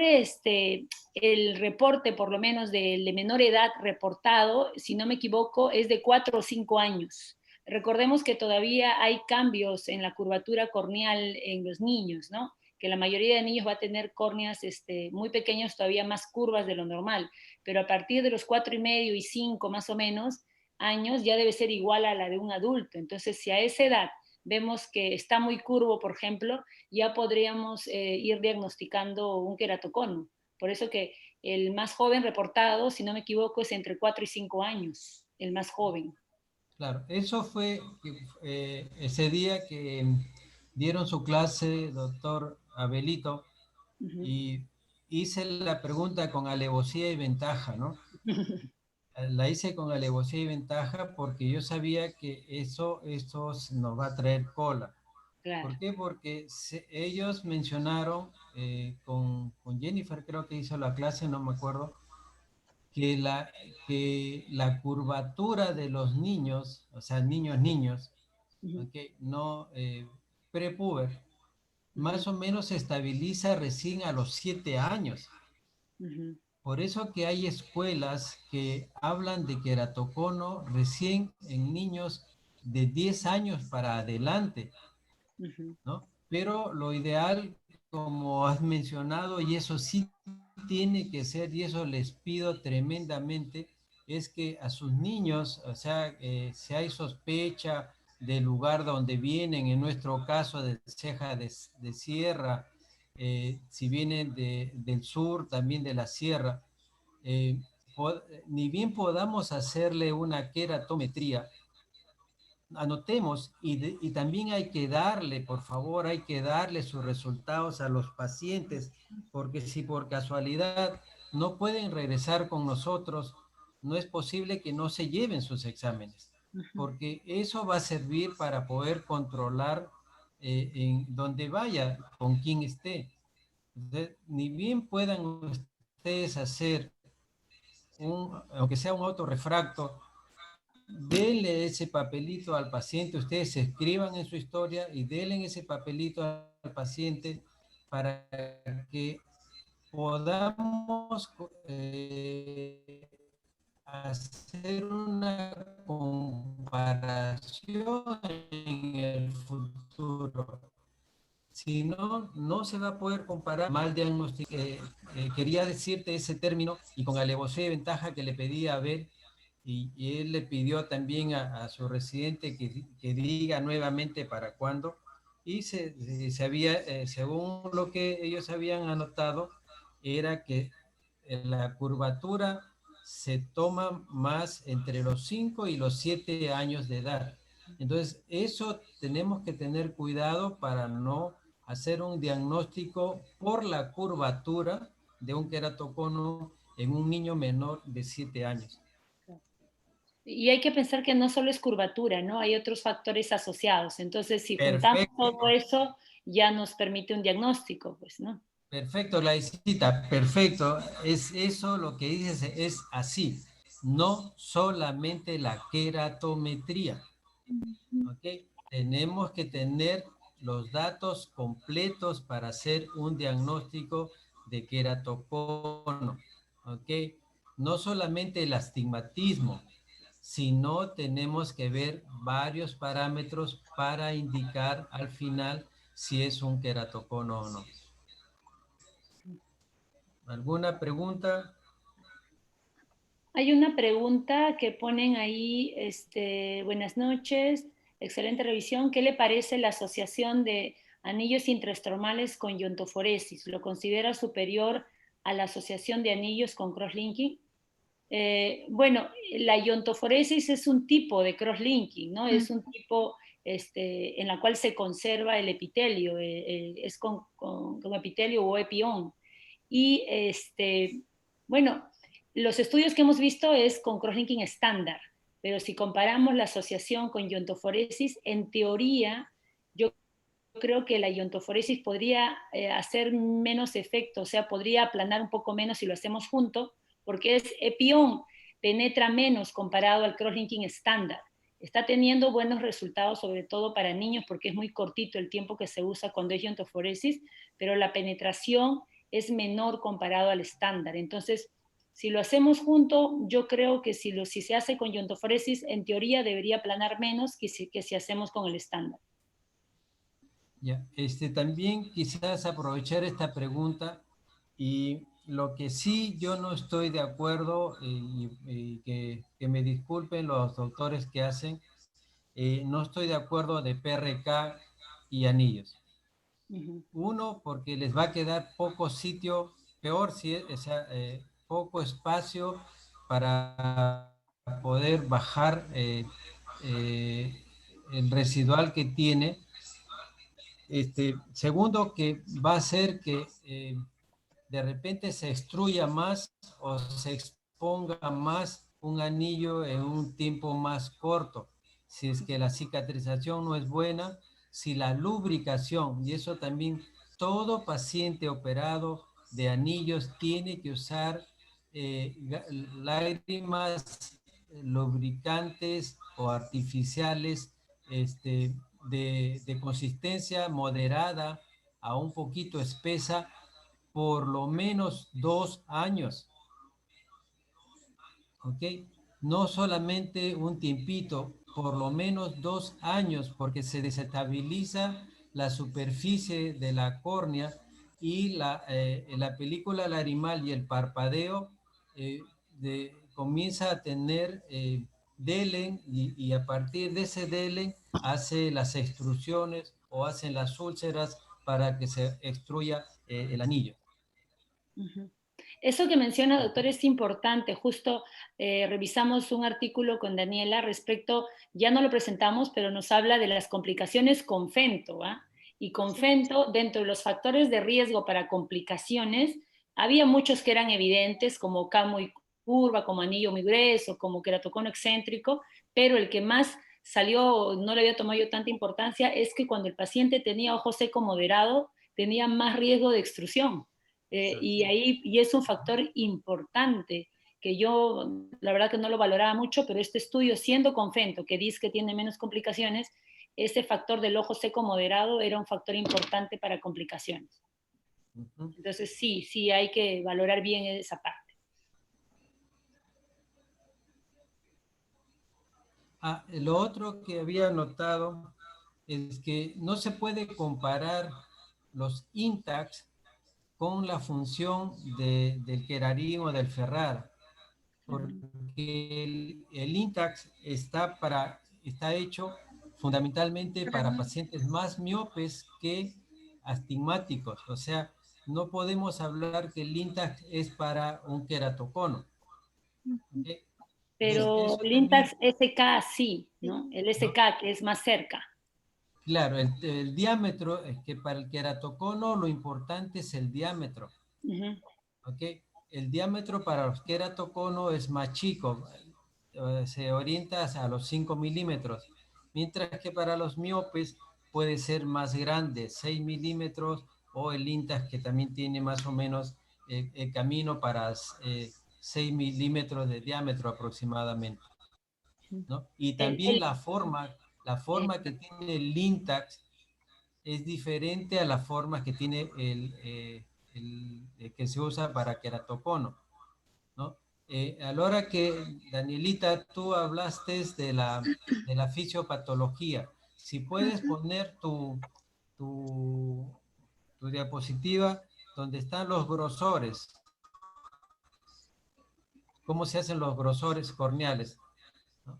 el reporte por lo menos de menor edad reportado, si no me equivoco, es de 4 o 5 años. Recordemos que todavía hay cambios en la curvatura corneal en los niños, ¿no? Que la mayoría de niños va a tener córneas muy pequeños, todavía más curvas de lo normal, pero a partir de los 4,5 y 5 más o menos años ya debe ser igual a la de un adulto. Entonces, si a esa edad vemos que está muy curvo, por ejemplo, ya podríamos ir diagnosticando un queratocono. Por eso que el más joven reportado, si no me equivoco, es entre 4 y 5 años, el más joven. Claro, eso fue ese día que dieron su clase, doctor Abelito, y hice la pregunta con alevosía y ventaja, ¿no? La hice con alevosía y ventaja porque yo sabía que eso nos va a traer cola. Claro. ¿Por qué? Porque ellos mencionaron, con Jennifer creo que hizo la clase, no me acuerdo, que la curvatura de los niños, o sea, niños, okay, no prepuber, más o menos se estabiliza recién a los 7 años. Por eso que hay escuelas que hablan de queratocono recién en niños de 10 años para adelante, ¿no? Pero lo ideal, como has mencionado, y eso sí tiene que ser, y eso les pido tremendamente, es que a sus niños, o sea, si hay sospecha del lugar donde vienen, en nuestro caso de ceja de sierra, si vienen del sur, también de la sierra, eh, ni bien podamos hacerle una queratometría, anotemos y también hay que darle, por favor, hay que darle sus resultados a los pacientes, porque si por casualidad no pueden regresar con nosotros, no es posible que no se lleven sus exámenes, porque eso va a servir para poder controlar en donde vaya, con quien esté. Entonces, ni bien puedan ustedes hacer aunque sea un autorrefracto, denle ese papelito al paciente, ustedes escriban en su historia y denle ese papelito al paciente para que podamos hacer una comparación en el futuro. Si no, no se va a poder comparar. Mal diagnóstico. Quería decirte ese término y con alevosía y ventaja que le pedí a ver y él le pidió también a su residente que diga nuevamente para cuándo, y se había, según lo que ellos habían anotado, era que la curvatura se toma más entre los 5 y los 7 años de edad. Entonces, eso tenemos que tener cuidado para no hacer un diagnóstico por la curvatura de un queratocono en un niño menor de 7 años. Y hay que pensar que no solo es curvatura, ¿no? Hay otros factores asociados. Entonces, si juntamos Perfecto, todo eso, ya nos permite un diagnóstico, pues, ¿no? perfecto, Laicita, perfecto. Es eso lo que dices, es así. No solamente la queratometría, ¿ok? Tenemos que tener los datos completos para hacer un diagnóstico de queratocono, ¿ok? No solamente el astigmatismo, sino tenemos que ver varios parámetros para indicar al final si es un queratocono o no. ¿Alguna pregunta? Hay una pregunta que ponen ahí, buenas noches, excelente revisión. ¿Qué le parece la asociación de anillos intraestromales con iontoforesis? ¿Lo considera superior a la asociación de anillos con crosslinking? Bueno, la iontoforesis es un tipo de crosslinking, ¿no? Es un tipo en la cual se conserva el epitelio, es con epitelio o epión. Y bueno, los estudios que hemos visto es con crosslinking estándar, pero si comparamos la asociación con iontoforesis, en teoría, yo creo que la iontoforesis podría hacer menos efecto, o sea, podría aplanar un poco menos si lo hacemos junto, porque es epión, penetra menos comparado al crosslinking estándar. Está teniendo buenos resultados, sobre todo para niños, porque es muy cortito el tiempo que se usa cuando es iontoforesis, pero la penetración es menor comparado al estándar. Entonces, si lo hacemos junto, yo creo que si se hace con iontoforesis, en teoría debería aplanar menos que si hacemos con el estándar. Ya, también quizás aprovechar esta pregunta y lo que sí yo no estoy de acuerdo y que me disculpen los doctores que hacen, no estoy de acuerdo de PRK y anillos. Uno, porque les va a quedar poco sitio, peor si es, o sea, poco espacio para poder bajar el residual que tiene. Segundo, que va a hacer que de repente se extruya más o se exponga más un anillo en un tiempo más corto. Si es que la cicatrización no es buena, si la lubricación, y eso también todo paciente operado de anillos tiene que usar lágrimas lubricantes o artificiales de consistencia moderada a un poquito espesa por lo menos 2 años, ¿ok? No solamente un tiempito, por lo menos 2 años, porque se desestabiliza la superficie de la córnea y la película lagrimal y el parpadeo comienza a tener delen y a partir de ese delen hace las extrusiones o hacen las úlceras para que se extruya el anillo. Eso que menciona, doctor, es importante. Justo revisamos un artículo con Daniela respecto, ya no lo presentamos, pero nos habla de las complicaciones con fento. ¿Ah? Y con fento, dentro de los factores de riesgo para complicaciones, había muchos que eran evidentes, como camo y curva, como anillo muy grueso, como queratocono excéntrico, pero el que más salió, no le había tomado yo tanta importancia, es que cuando el paciente tenía ojo seco moderado, tenía más riesgo de extrusión. Y es un factor importante que yo, la verdad que no lo valoraba mucho, pero este estudio, siendo con fento, que dice que tiene menos complicaciones, ese factor del ojo seco moderado era un factor importante para complicaciones. Entonces sí hay que valorar bien esa parte. Lo otro que había notado es que no se puede comparar los INTACs con la función del querarín o del Ferrara. porque el INTAX está hecho fundamentalmente para pacientes más miopes que astigmáticos. O sea, no podemos hablar que el INTAX es para un queratocono. ¿Okay? Pero Eso el también, INTAX SK sí, ¿no? El ¿no? SK que es más cerca. Claro, el diámetro, es que para el queratocono lo importante es el diámetro. ¿Ok? El diámetro para los queratocono es más chico, se orienta a los 5 milímetros, mientras que para los miopes puede ser más grande, 6 milímetros, o el INTAX que también tiene más o menos el camino para 6 milímetros de diámetro aproximadamente, ¿no? Y también la forma que tiene el INTAX es diferente a la forma que tiene el que se usa para queratocono, ¿no? A la hora que, Danielita, tú hablaste de la fisiopatología, si puedes poner tu, tu diapositiva donde están los grosores, cómo se hacen los grosores corneales, ¿no?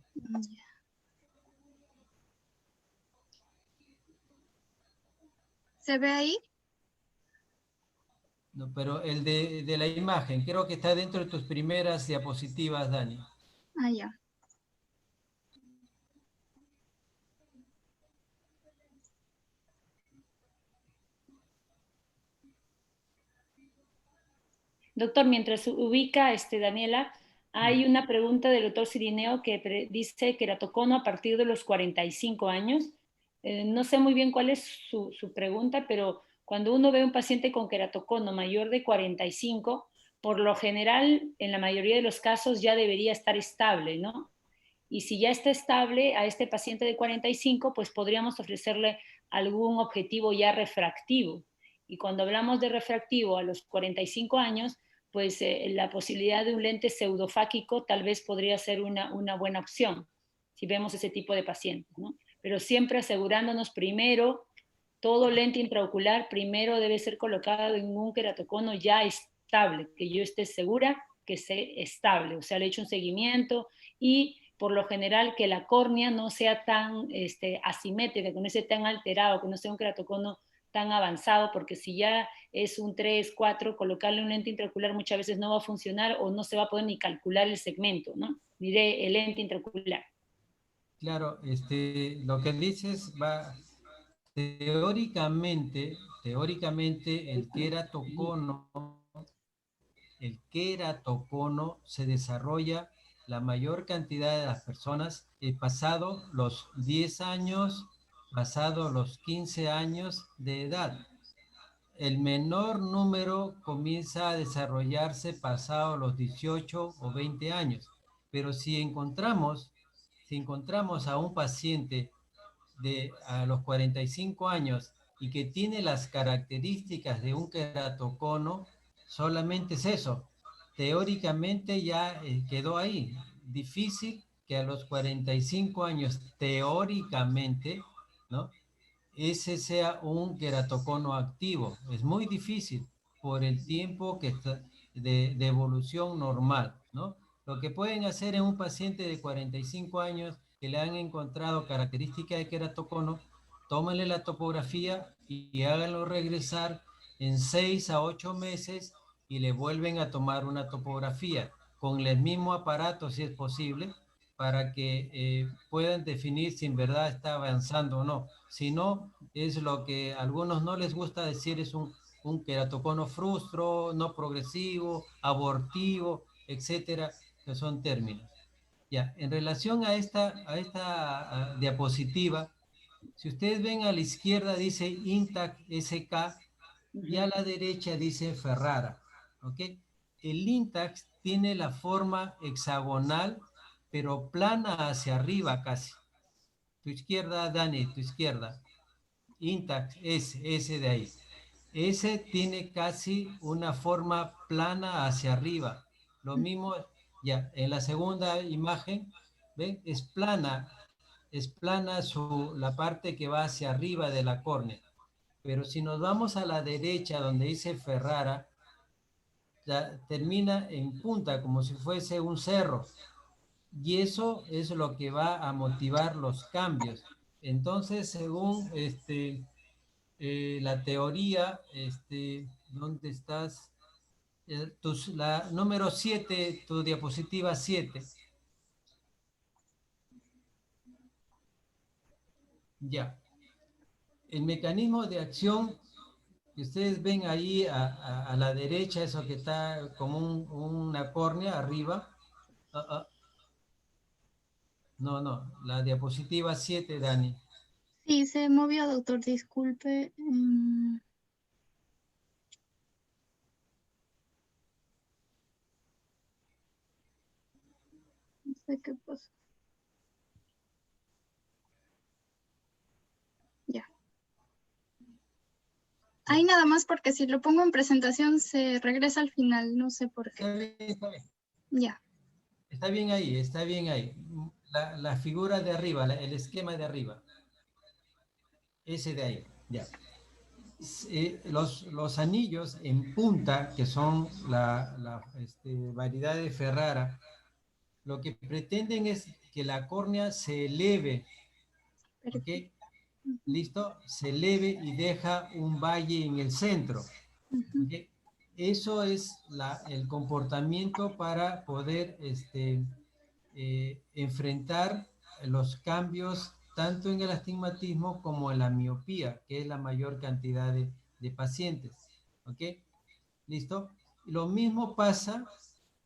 ¿Se ve ahí? No, pero el de la imagen, creo que está dentro de tus primeras diapositivas, Dani. Ah, ya. Doctor, mientras ubica Daniela, hay una pregunta del doctor Cirineo que dice queratocono a partir de los 45 años. No sé muy bien cuál es su pregunta, pero cuando uno ve a un paciente con queratocono mayor de 45, por lo general, en la mayoría de los casos ya debería estar estable, ¿no? Y si ya está estable a este paciente de 45, pues podríamos ofrecerle algún objetivo ya refractivo. Y cuando hablamos de refractivo a los 45 años, pues la posibilidad de un lente pseudofáquico tal vez podría ser una buena opción, si vemos ese tipo de pacientes, ¿no? Pero siempre asegurándonos primero, todo lente intraocular primero debe ser colocado en un queratocono ya estable, que yo esté segura que esté estable, o sea, le he hecho un seguimiento y por lo general que la córnea no sea tan asimétrica, que no esté tan alterado, que no sea un queratocono tan avanzado, porque si ya es un 3, 4, colocarle un lente intraocular muchas veces no va a funcionar o no se va a poder ni calcular el segmento, ¿no? Ni el lente intraocular. Claro, lo que dices va, teóricamente el queratocono se desarrolla la mayor cantidad de las personas pasado los 10 años, pasado los 15 años de edad. El menor número comienza a desarrollarse pasado los 18 o 20 años. Pero si encontramos a un paciente a los 45 años y que tiene las características de un queratocono, solamente es eso. Teóricamente ya quedó ahí. Difícil que a los 45 años, teóricamente, ¿no?, ese sea un queratocono activo. Es muy difícil por el tiempo que está de evolución normal, ¿no? Lo que pueden hacer en un paciente de 45 años que le han encontrado características de queratocono, tómenle la topografía y háganlo regresar en 6 a 8 meses y le vuelven a tomar una topografía con el mismo aparato si es posible, para que puedan definir si en verdad está avanzando o no. Si no, es lo que a algunos no les gusta decir, es un queratocono frustro, no progresivo, abortivo, etcétera, que son términos. Ya, en relación a esta diapositiva, si ustedes ven a la izquierda dice INTAC SK y a la derecha dice Ferrara, ¿ok? El INTAX tiene la forma hexagonal, pero plana hacia arriba casi. Tu izquierda, Dani, tu izquierda. INTAX, ese de ahí. Ese tiene casi una forma plana hacia arriba. Lo mismo, ya, en la segunda imagen, ¿ven? Es plana la parte que va hacia arriba de la córnea. Pero si nos vamos a la derecha donde dice Ferrara, ya termina en punta, como si fuese un cerro. Y eso es lo que va a motivar los cambios. Entonces, según la teoría, ¿dónde estás? La número 7, tu diapositiva 7. Ya. El mecanismo de acción que ustedes ven ahí a la derecha, eso que está como una córnea arriba. No, no, la diapositiva 7, Dani. Sí, se movió, doctor, disculpe. No sé qué pasó. Ya. Ahí nada más porque si lo pongo en presentación se regresa al final, no sé por qué. Está bien, está bien. Ya. Está bien ahí, está bien ahí. La figura de arriba, el esquema de arriba. Ese de ahí, ya. Los anillos en punta, que son la variedad de Ferrara, lo que pretenden es que la córnea se eleve, ¿ok? Perfecto. ¿Listo? Se eleve y deja un valle en el centro, ¿ok? Eso es el comportamiento para poder enfrentar los cambios tanto en el astigmatismo como en la miopía, que es la mayor cantidad de pacientes. ¿Ok? ¿Listo? Lo mismo pasa,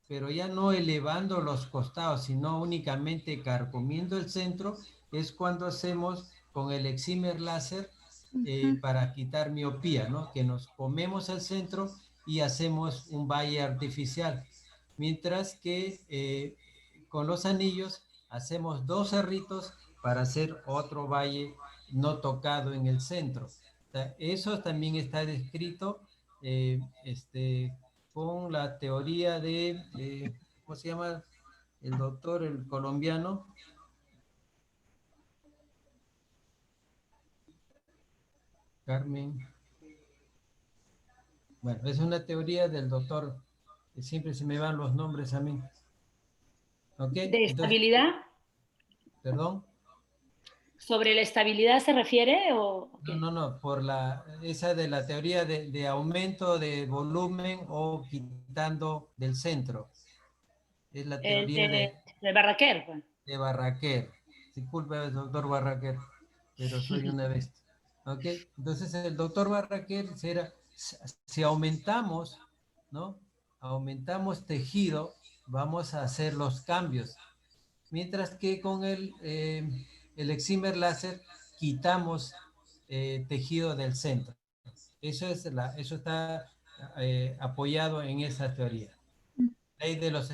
pero ya no elevando los costados, sino únicamente carcomiendo el centro, es cuando hacemos con el excimer láser para quitar miopía, ¿no? Que nos comemos el centro y hacemos un valle artificial. Mientras que con los anillos hacemos dos cerritos para hacer otro valle no tocado en el centro. O sea, eso también está descrito eh, con la teoría ¿cómo se llama? El doctor, el colombiano, Carmen. Bueno, es una teoría del doctor, que siempre se me van los nombres a mí. ¿Ok? ¿De Entonces, estabilidad? perdón. ¿Sobre la estabilidad se refiere o No, qué? no, no, esa de la teoría de aumento de volumen o quitando del centro. Es la El teoría de Barraquer, pues. de Barraquer. Disculpe, doctor Barraquer, pero soy una bestia. ¿Ok? Entonces, el doctor Barraquer era, si aumentamos, ¿no? Aumentamos tejido, vamos a hacer los cambios. Mientras que con el excimer láser quitamos tejido del centro. Eso está apoyado en esa teoría. Ley de los...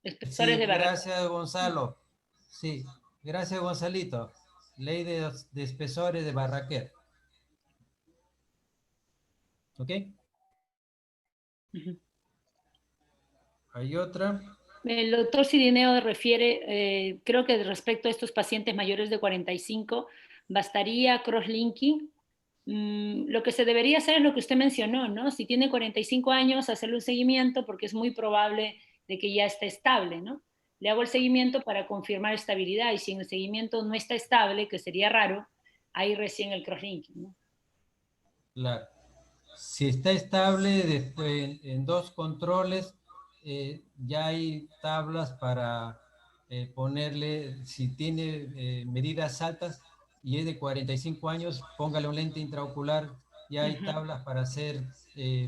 Espesores Sí, de Barraquer. gracias Gonzalo. Sí, gracias Gonzalito. Ley de espesores de Barraquer. ¿Ok? Ujú. Hay otra. El doctor Cirineo refiere, creo que respecto a estos pacientes mayores de 45, bastaría crosslinking. Lo que se debería hacer es lo que usted mencionó, ¿no? Si tiene 45 años, hacerle un seguimiento porque es muy probable de que ya esté estable, ¿no? Le hago el seguimiento para confirmar estabilidad y si en el seguimiento no está estable, que sería raro, ahí recién el crosslinking, ¿no? Claro. Si está estable después en dos controles, ya hay tablas para ponerle, si tiene medidas altas y es de 45 años, póngale un lente intraocular. Ya hay tablas para hacer,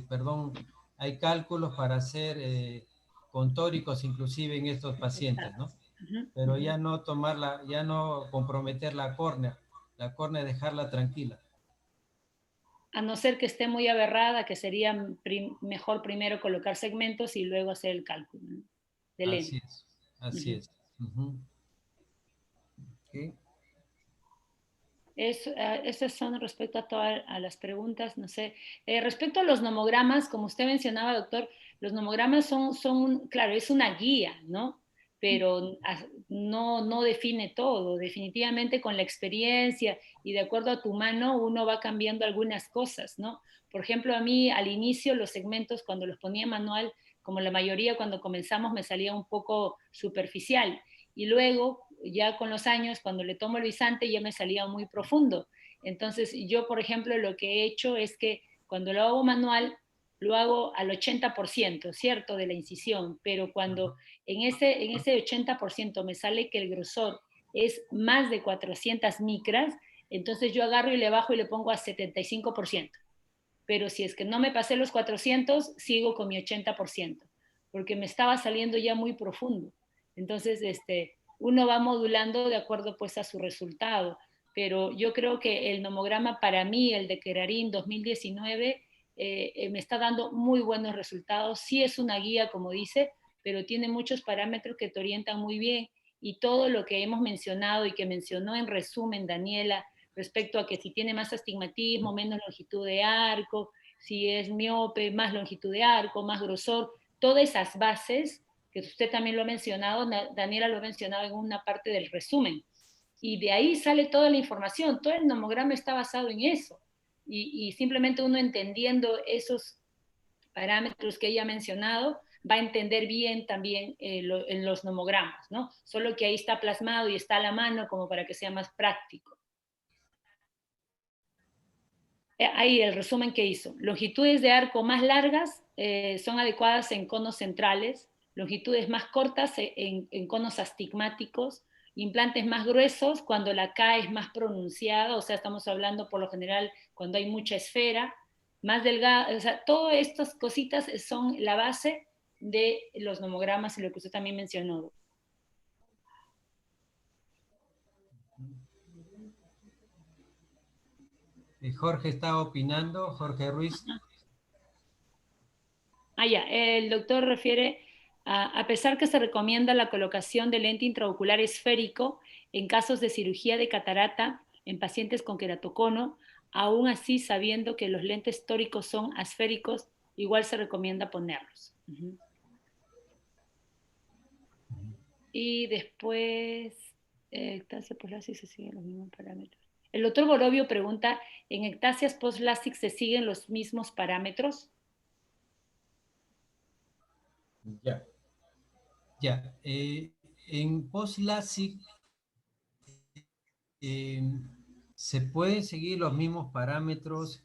perdón, hay cálculos para hacer contóricos inclusive en estos pacientes, ¿no? Pero ya no tomarla, ya no comprometer la córnea dejarla tranquila. A no ser que esté muy aberrada, que sería mejor primero colocar segmentos y luego hacer el cálculo, ¿no? De Así lente. es, así es. Okay. Esas son respecto a todas a las preguntas, no sé. Respecto a los nomogramas, como usted mencionaba, doctor, los nomogramas claro, es una guía, ¿no? pero no define todo. Definitivamente con la experiencia y de acuerdo a tu mano uno va cambiando algunas cosas, ¿no? Por ejemplo, a mí al inicio los segmentos cuando los ponía manual, como la mayoría cuando comenzamos me salía un poco superficial y luego ya con los años cuando le tomo el bisante ya me salía muy profundo. Entonces yo, por ejemplo, lo que he hecho es que cuando lo hago manual, lo hago al 80%, ¿cierto? De la incisión, pero cuando en ese 80% me sale que el grosor es más de 400 micras, entonces yo agarro y le bajo y le pongo a 75%. Pero si es que no me pasé los 400, sigo con mi 80%, porque me estaba saliendo ya muy profundo. Entonces, uno va modulando de acuerdo pues a su resultado. Pero yo creo que el nomograma para mí, el de Kerarin 2019, me está dando muy buenos resultados. Sí es una guía, como dice, pero tiene muchos parámetros que te orientan muy bien. Y todo lo que hemos mencionado y que mencionó en resumen Daniela, respecto a que si tiene más astigmatismo, menos longitud de arco, si es miope, más longitud de arco, más grosor, todas esas bases, que usted también lo ha mencionado, Daniela lo ha mencionado en una parte del resumen, y de ahí sale toda la información, todo el nomograma está basado en eso, y simplemente uno entendiendo esos parámetros que ella ha mencionado, va a entender bien también en los nomogramas, ¿no? Solo que ahí está plasmado y está a la mano como para que sea más práctico. Ahí el resumen que hizo. Longitudes de arco más largas son adecuadas en conos centrales, longitudes más cortas en conos astigmáticos, implantes más gruesos cuando la K es más pronunciada, o sea, estamos hablando por lo general cuando hay mucha esfera, más delgada, o sea, todas estas cositas son la base de los nomogramas y lo que usted también mencionó. Jorge está opinando, Jorge Ruiz. Ya, el doctor refiere a pesar que se recomienda la colocación de lente intraocular esférico en casos de cirugía de catarata en pacientes con queratocono, aún así sabiendo que los lentes tóricos son asféricos, igual se recomienda ponerlos. Y después, ectasia post-LASIK se siguen los mismos parámetros. El doctor Gorovio pregunta, ¿en ectasias post-LASIK se siguen los mismos parámetros? Ya. Ya. En post-LASIK se pueden seguir los mismos parámetros,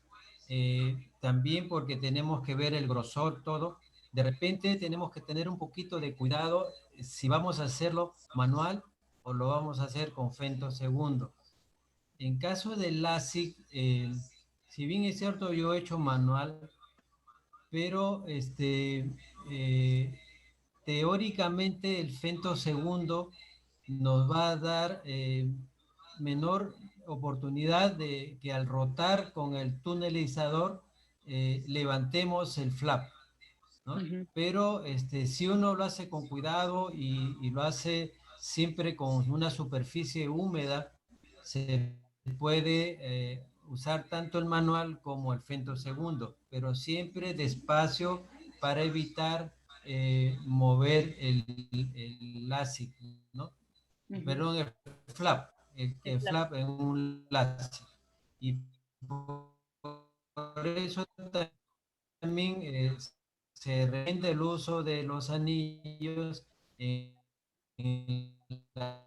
también porque tenemos que ver el grosor, todo. De repente tenemos que tener un poquito de cuidado si vamos a hacerlo manual o lo vamos a hacer con femtosegundo. En caso del LASIK, si bien es cierto, yo he hecho manual, pero teóricamente el femtosegundo nos va a dar menor oportunidad de que al rotar con el tunelizador levantemos el flap, ¿no? Pero si uno lo hace con cuidado y lo hace siempre con una superficie húmeda, se puede usar tanto el manual como el femtosegundo, pero siempre despacio para evitar mover el LASIK, ¿no? Perdón, el flap, el flap en un LASIK. Y por eso también se recomienda el uso de los anillos en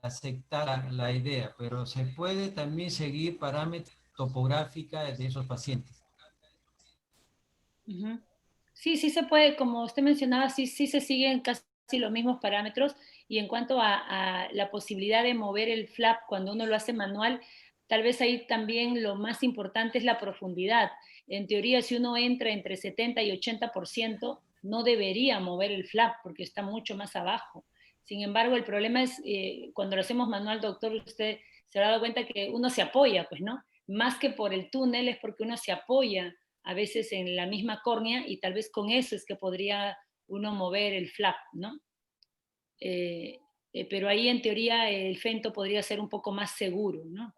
aceptar la idea, pero se puede también seguir parámetros topográfica de esos pacientes. Sí, sí se puede, como usted mencionaba, sí, sí se siguen casi los mismos parámetros y en cuanto a la posibilidad de mover el flap cuando uno lo hace manual, tal vez ahí también lo más importante es la profundidad. En teoría, si uno entra entre 70 y 80%, no debería mover el flap porque está mucho más abajo. Sin embargo, el problema es cuando lo hacemos manual, doctor, usted se ha dado cuenta que uno se apoya, pues, ¿no? Más que por el túnel es porque uno se apoya a veces en la misma córnea y tal vez con eso es que podría uno mover el flap, ¿no? Pero ahí en teoría el fento podría ser un poco más seguro, ¿no?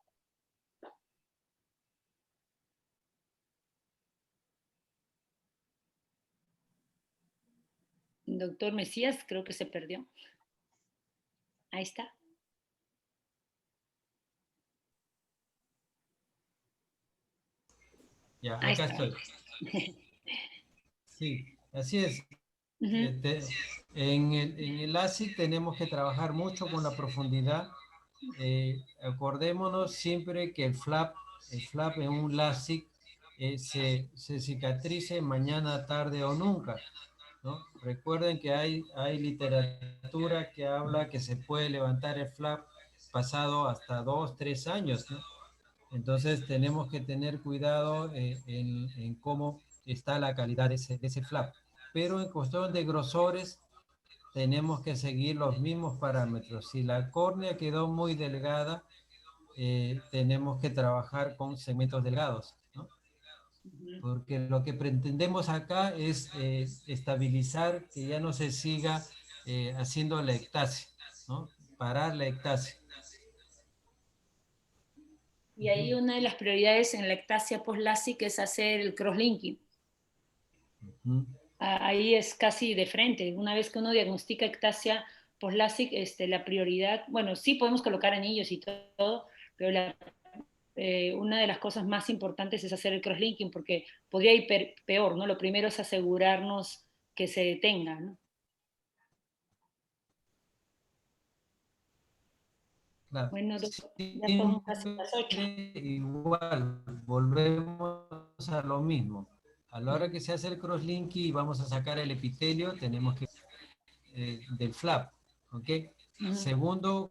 Doctor Mesías, creo que se perdió. Ahí está. Ya, Ahí acá está. estoy. Sí, así es. Ujú. En el ASIC tenemos que trabajar mucho con la profundidad. Acordémonos siempre que el flap en un LASIK se cicatrice mañana, tarde o nunca, ¿no? Recuerden que hay literatura que habla que se puede levantar el flap pasado hasta 2, 3 años, ¿no? Entonces tenemos que tener cuidado en cómo está la calidad de ese flap. Pero en cuestión de grosores, tenemos que seguir los mismos parámetros. Si la córnea quedó muy delgada, tenemos que trabajar con segmentos delgados, ¿no? Ujú. Porque lo que pretendemos acá es estabilizar, que ya no se siga haciendo la ectasia, ¿no? Parar la ectasia. Y ahí una de las prioridades en la ectasia post-LASIK es hacer el crosslinking. Uh-huh. Ahí es casi de frente. Una vez que uno diagnostica ectasia post-LASIK, la prioridad, bueno, sí podemos colocar anillos y todo, pero una de las cosas más importantes es hacer el crosslinking, porque podría ir peor, ¿no? Lo primero es asegurarnos que se detenga, ¿no? Claro. Bueno, ya son casi Siempre las 8. igual, volvemos a lo mismo. A la hora que se hace el crosslinking y vamos a sacar el epitelio, tenemos que del flap, ¿ok? Segundo,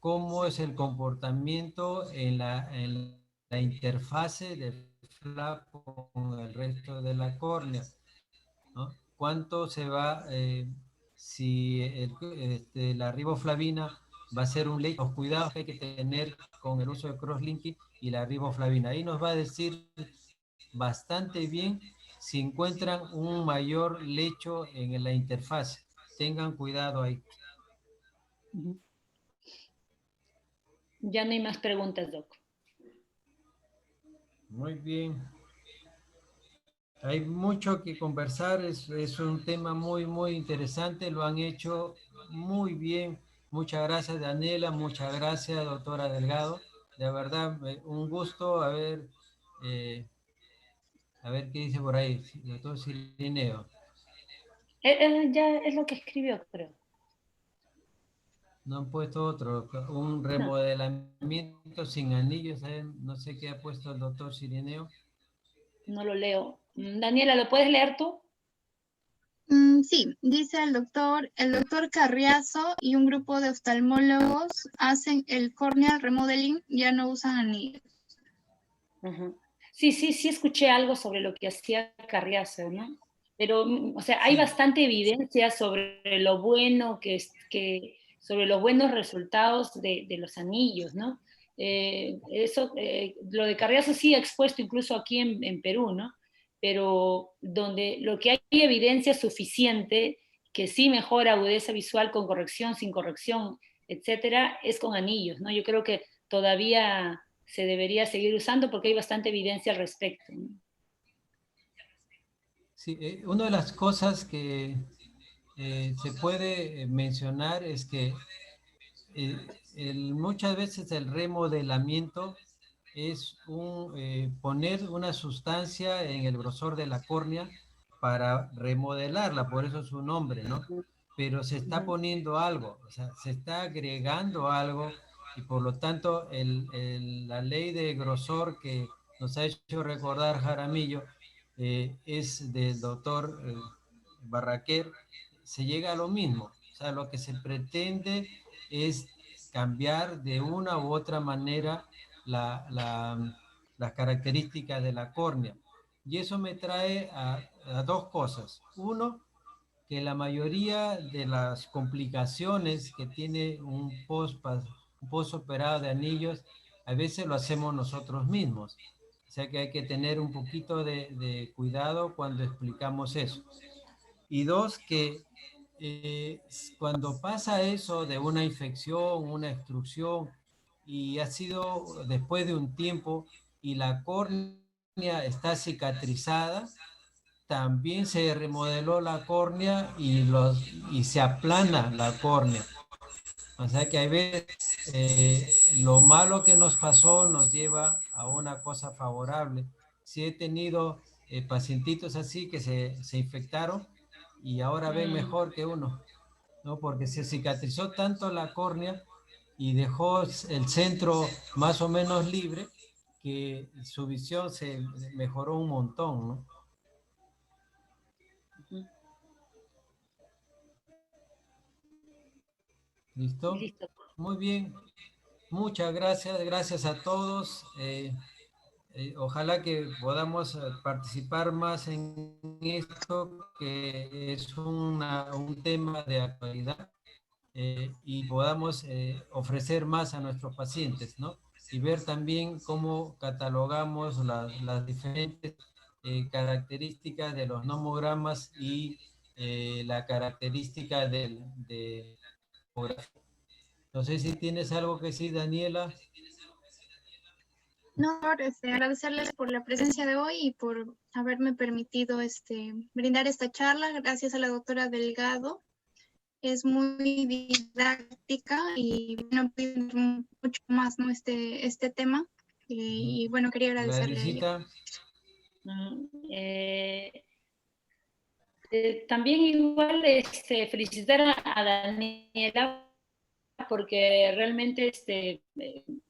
cómo es el comportamiento en la interfase del flap con el resto de la córnea, ¿no? ¿Cuánto se va, si la riboflavina va a ser un lecho? Los cuidados que hay que tener con el uso de crosslinking y la riboflavina. Ahí nos va a decir bastante bien si encuentran un mayor lecho en la interfaz. Tengan cuidado ahí. Ya no hay más preguntas, Doc. Muy bien. Hay mucho que conversar, es un tema muy, muy interesante, lo han hecho muy bien. Muchas gracias, Daniela, muchas gracias, doctora Delgado. De verdad, un gusto a ver qué dice por ahí, doctor Cirineo. Ya es lo que escribió, creo. No han puesto otro, un remodelamiento sin anillos, no sé qué ha puesto el doctor Cirineo. No lo leo. Daniela, ¿lo puedes leer tú? Sí, dice el doctor Carriazo y un grupo de oftalmólogos hacen el corneal remodeling, ya no usan anillos. Uh-huh. Sí, escuché algo sobre lo que hacía Carriazo, ¿no? Pero, o sea, hay bastante evidencia sobre lo bueno sobre los buenos resultados de los anillos, ¿no? Lo de Carriazo sí ha expuesto incluso aquí en Perú, ¿no? Pero donde lo que hay evidencia suficiente que sí mejora agudeza visual con corrección, sin corrección, etcétera, es con anillos, ¿no? Yo creo que todavía se debería seguir usando porque hay bastante evidencia al respecto, ¿no? Sí, una de las cosas que se puede mencionar es que muchas veces el remodelamiento es poner una sustancia en el grosor de la córnea para remodelarla, por eso es su nombre, ¿no? Pero se está poniendo algo, o sea, se está agregando algo y por lo tanto la ley de grosor que nos ha hecho recordar Jaramillo es del doctor Barraquer, se llega a lo mismo, o sea, lo que se pretende es cambiar de una u otra manera las características de la córnea. Y eso me trae a dos cosas. Uno, que la mayoría de las complicaciones que tiene un postoperado de anillos, a veces lo hacemos nosotros mismos. O sea que hay que tener un poquito de cuidado cuando explicamos eso. Y dos, que cuando pasa eso de una infección, una obstrucción, y ha sido después de un tiempo y la córnea está cicatrizada, también se remodeló la córnea y se aplana la córnea. O sea que hay veces lo malo que nos pasó nos lleva a una cosa favorable. Sí he tenido pacientitos así que se infectaron y ahora ven mejor que uno, ¿no? Porque se cicatrizó tanto la córnea y dejó el centro más o menos libre que su visión se mejoró un montón, ¿no? ¿Listo? Listo. Muy bien. Muchas gracias. Gracias a todos. Ojalá que podamos participar más en esto, que es un tema de actualidad, y podamos ofrecer más a nuestros pacientes, ¿no? Y ver también cómo catalogamos las diferentes características de los nomogramas y la característica de ecografía. No sé si tienes algo que decir, Daniela. No, agradecerles por la presencia de hoy y por haberme permitido brindar esta charla. Gracias a la doctora Delgado. Es muy didáctica y bueno, mucho más, ¿no? Este tema. Y bueno, quería agradecerle a ella. Gladysita. También igual felicitar a Daniela porque realmente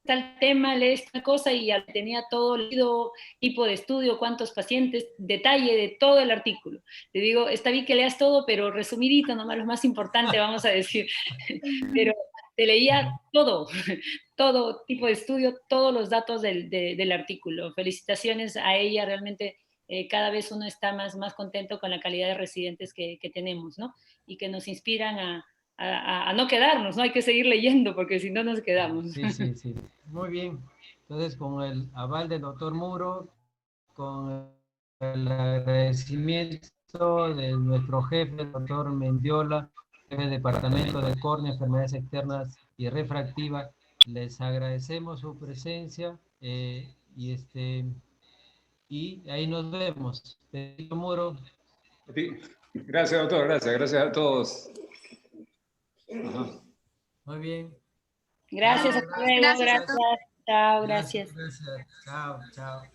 tal tema, lee esta cosa y ya tenía todo leído, tipo de estudio, cuántos pacientes, detalle de todo el artículo. Le digo, está bien que leas todo, pero resumidito, nomás lo más importante, vamos a decir. Pero te leía todo, todo tipo de estudio, todos los datos del artículo. Felicitaciones a ella, realmente cada vez uno está más contento con la calidad de residentes que tenemos, ¿no? Y que nos inspiran a no quedarnos, ¿no? Hay que seguir leyendo porque si no nos quedamos. Sí, sí, sí. Muy bien. Entonces, con el aval del doctor Muro, con el agradecimiento de nuestro jefe, el doctor Mendiola, jefe del Departamento de Córnea, Enfermedades Externas y Refractiva, les agradecemos su presencia y ahí nos vemos. Doctor Muro. Gracias, doctor. Gracias a todos. Ajá. Muy bien. Gracias, hasta luego, Gracias a gracias. todos. Chao, Gracias, gracias. gracias. Chao, chao.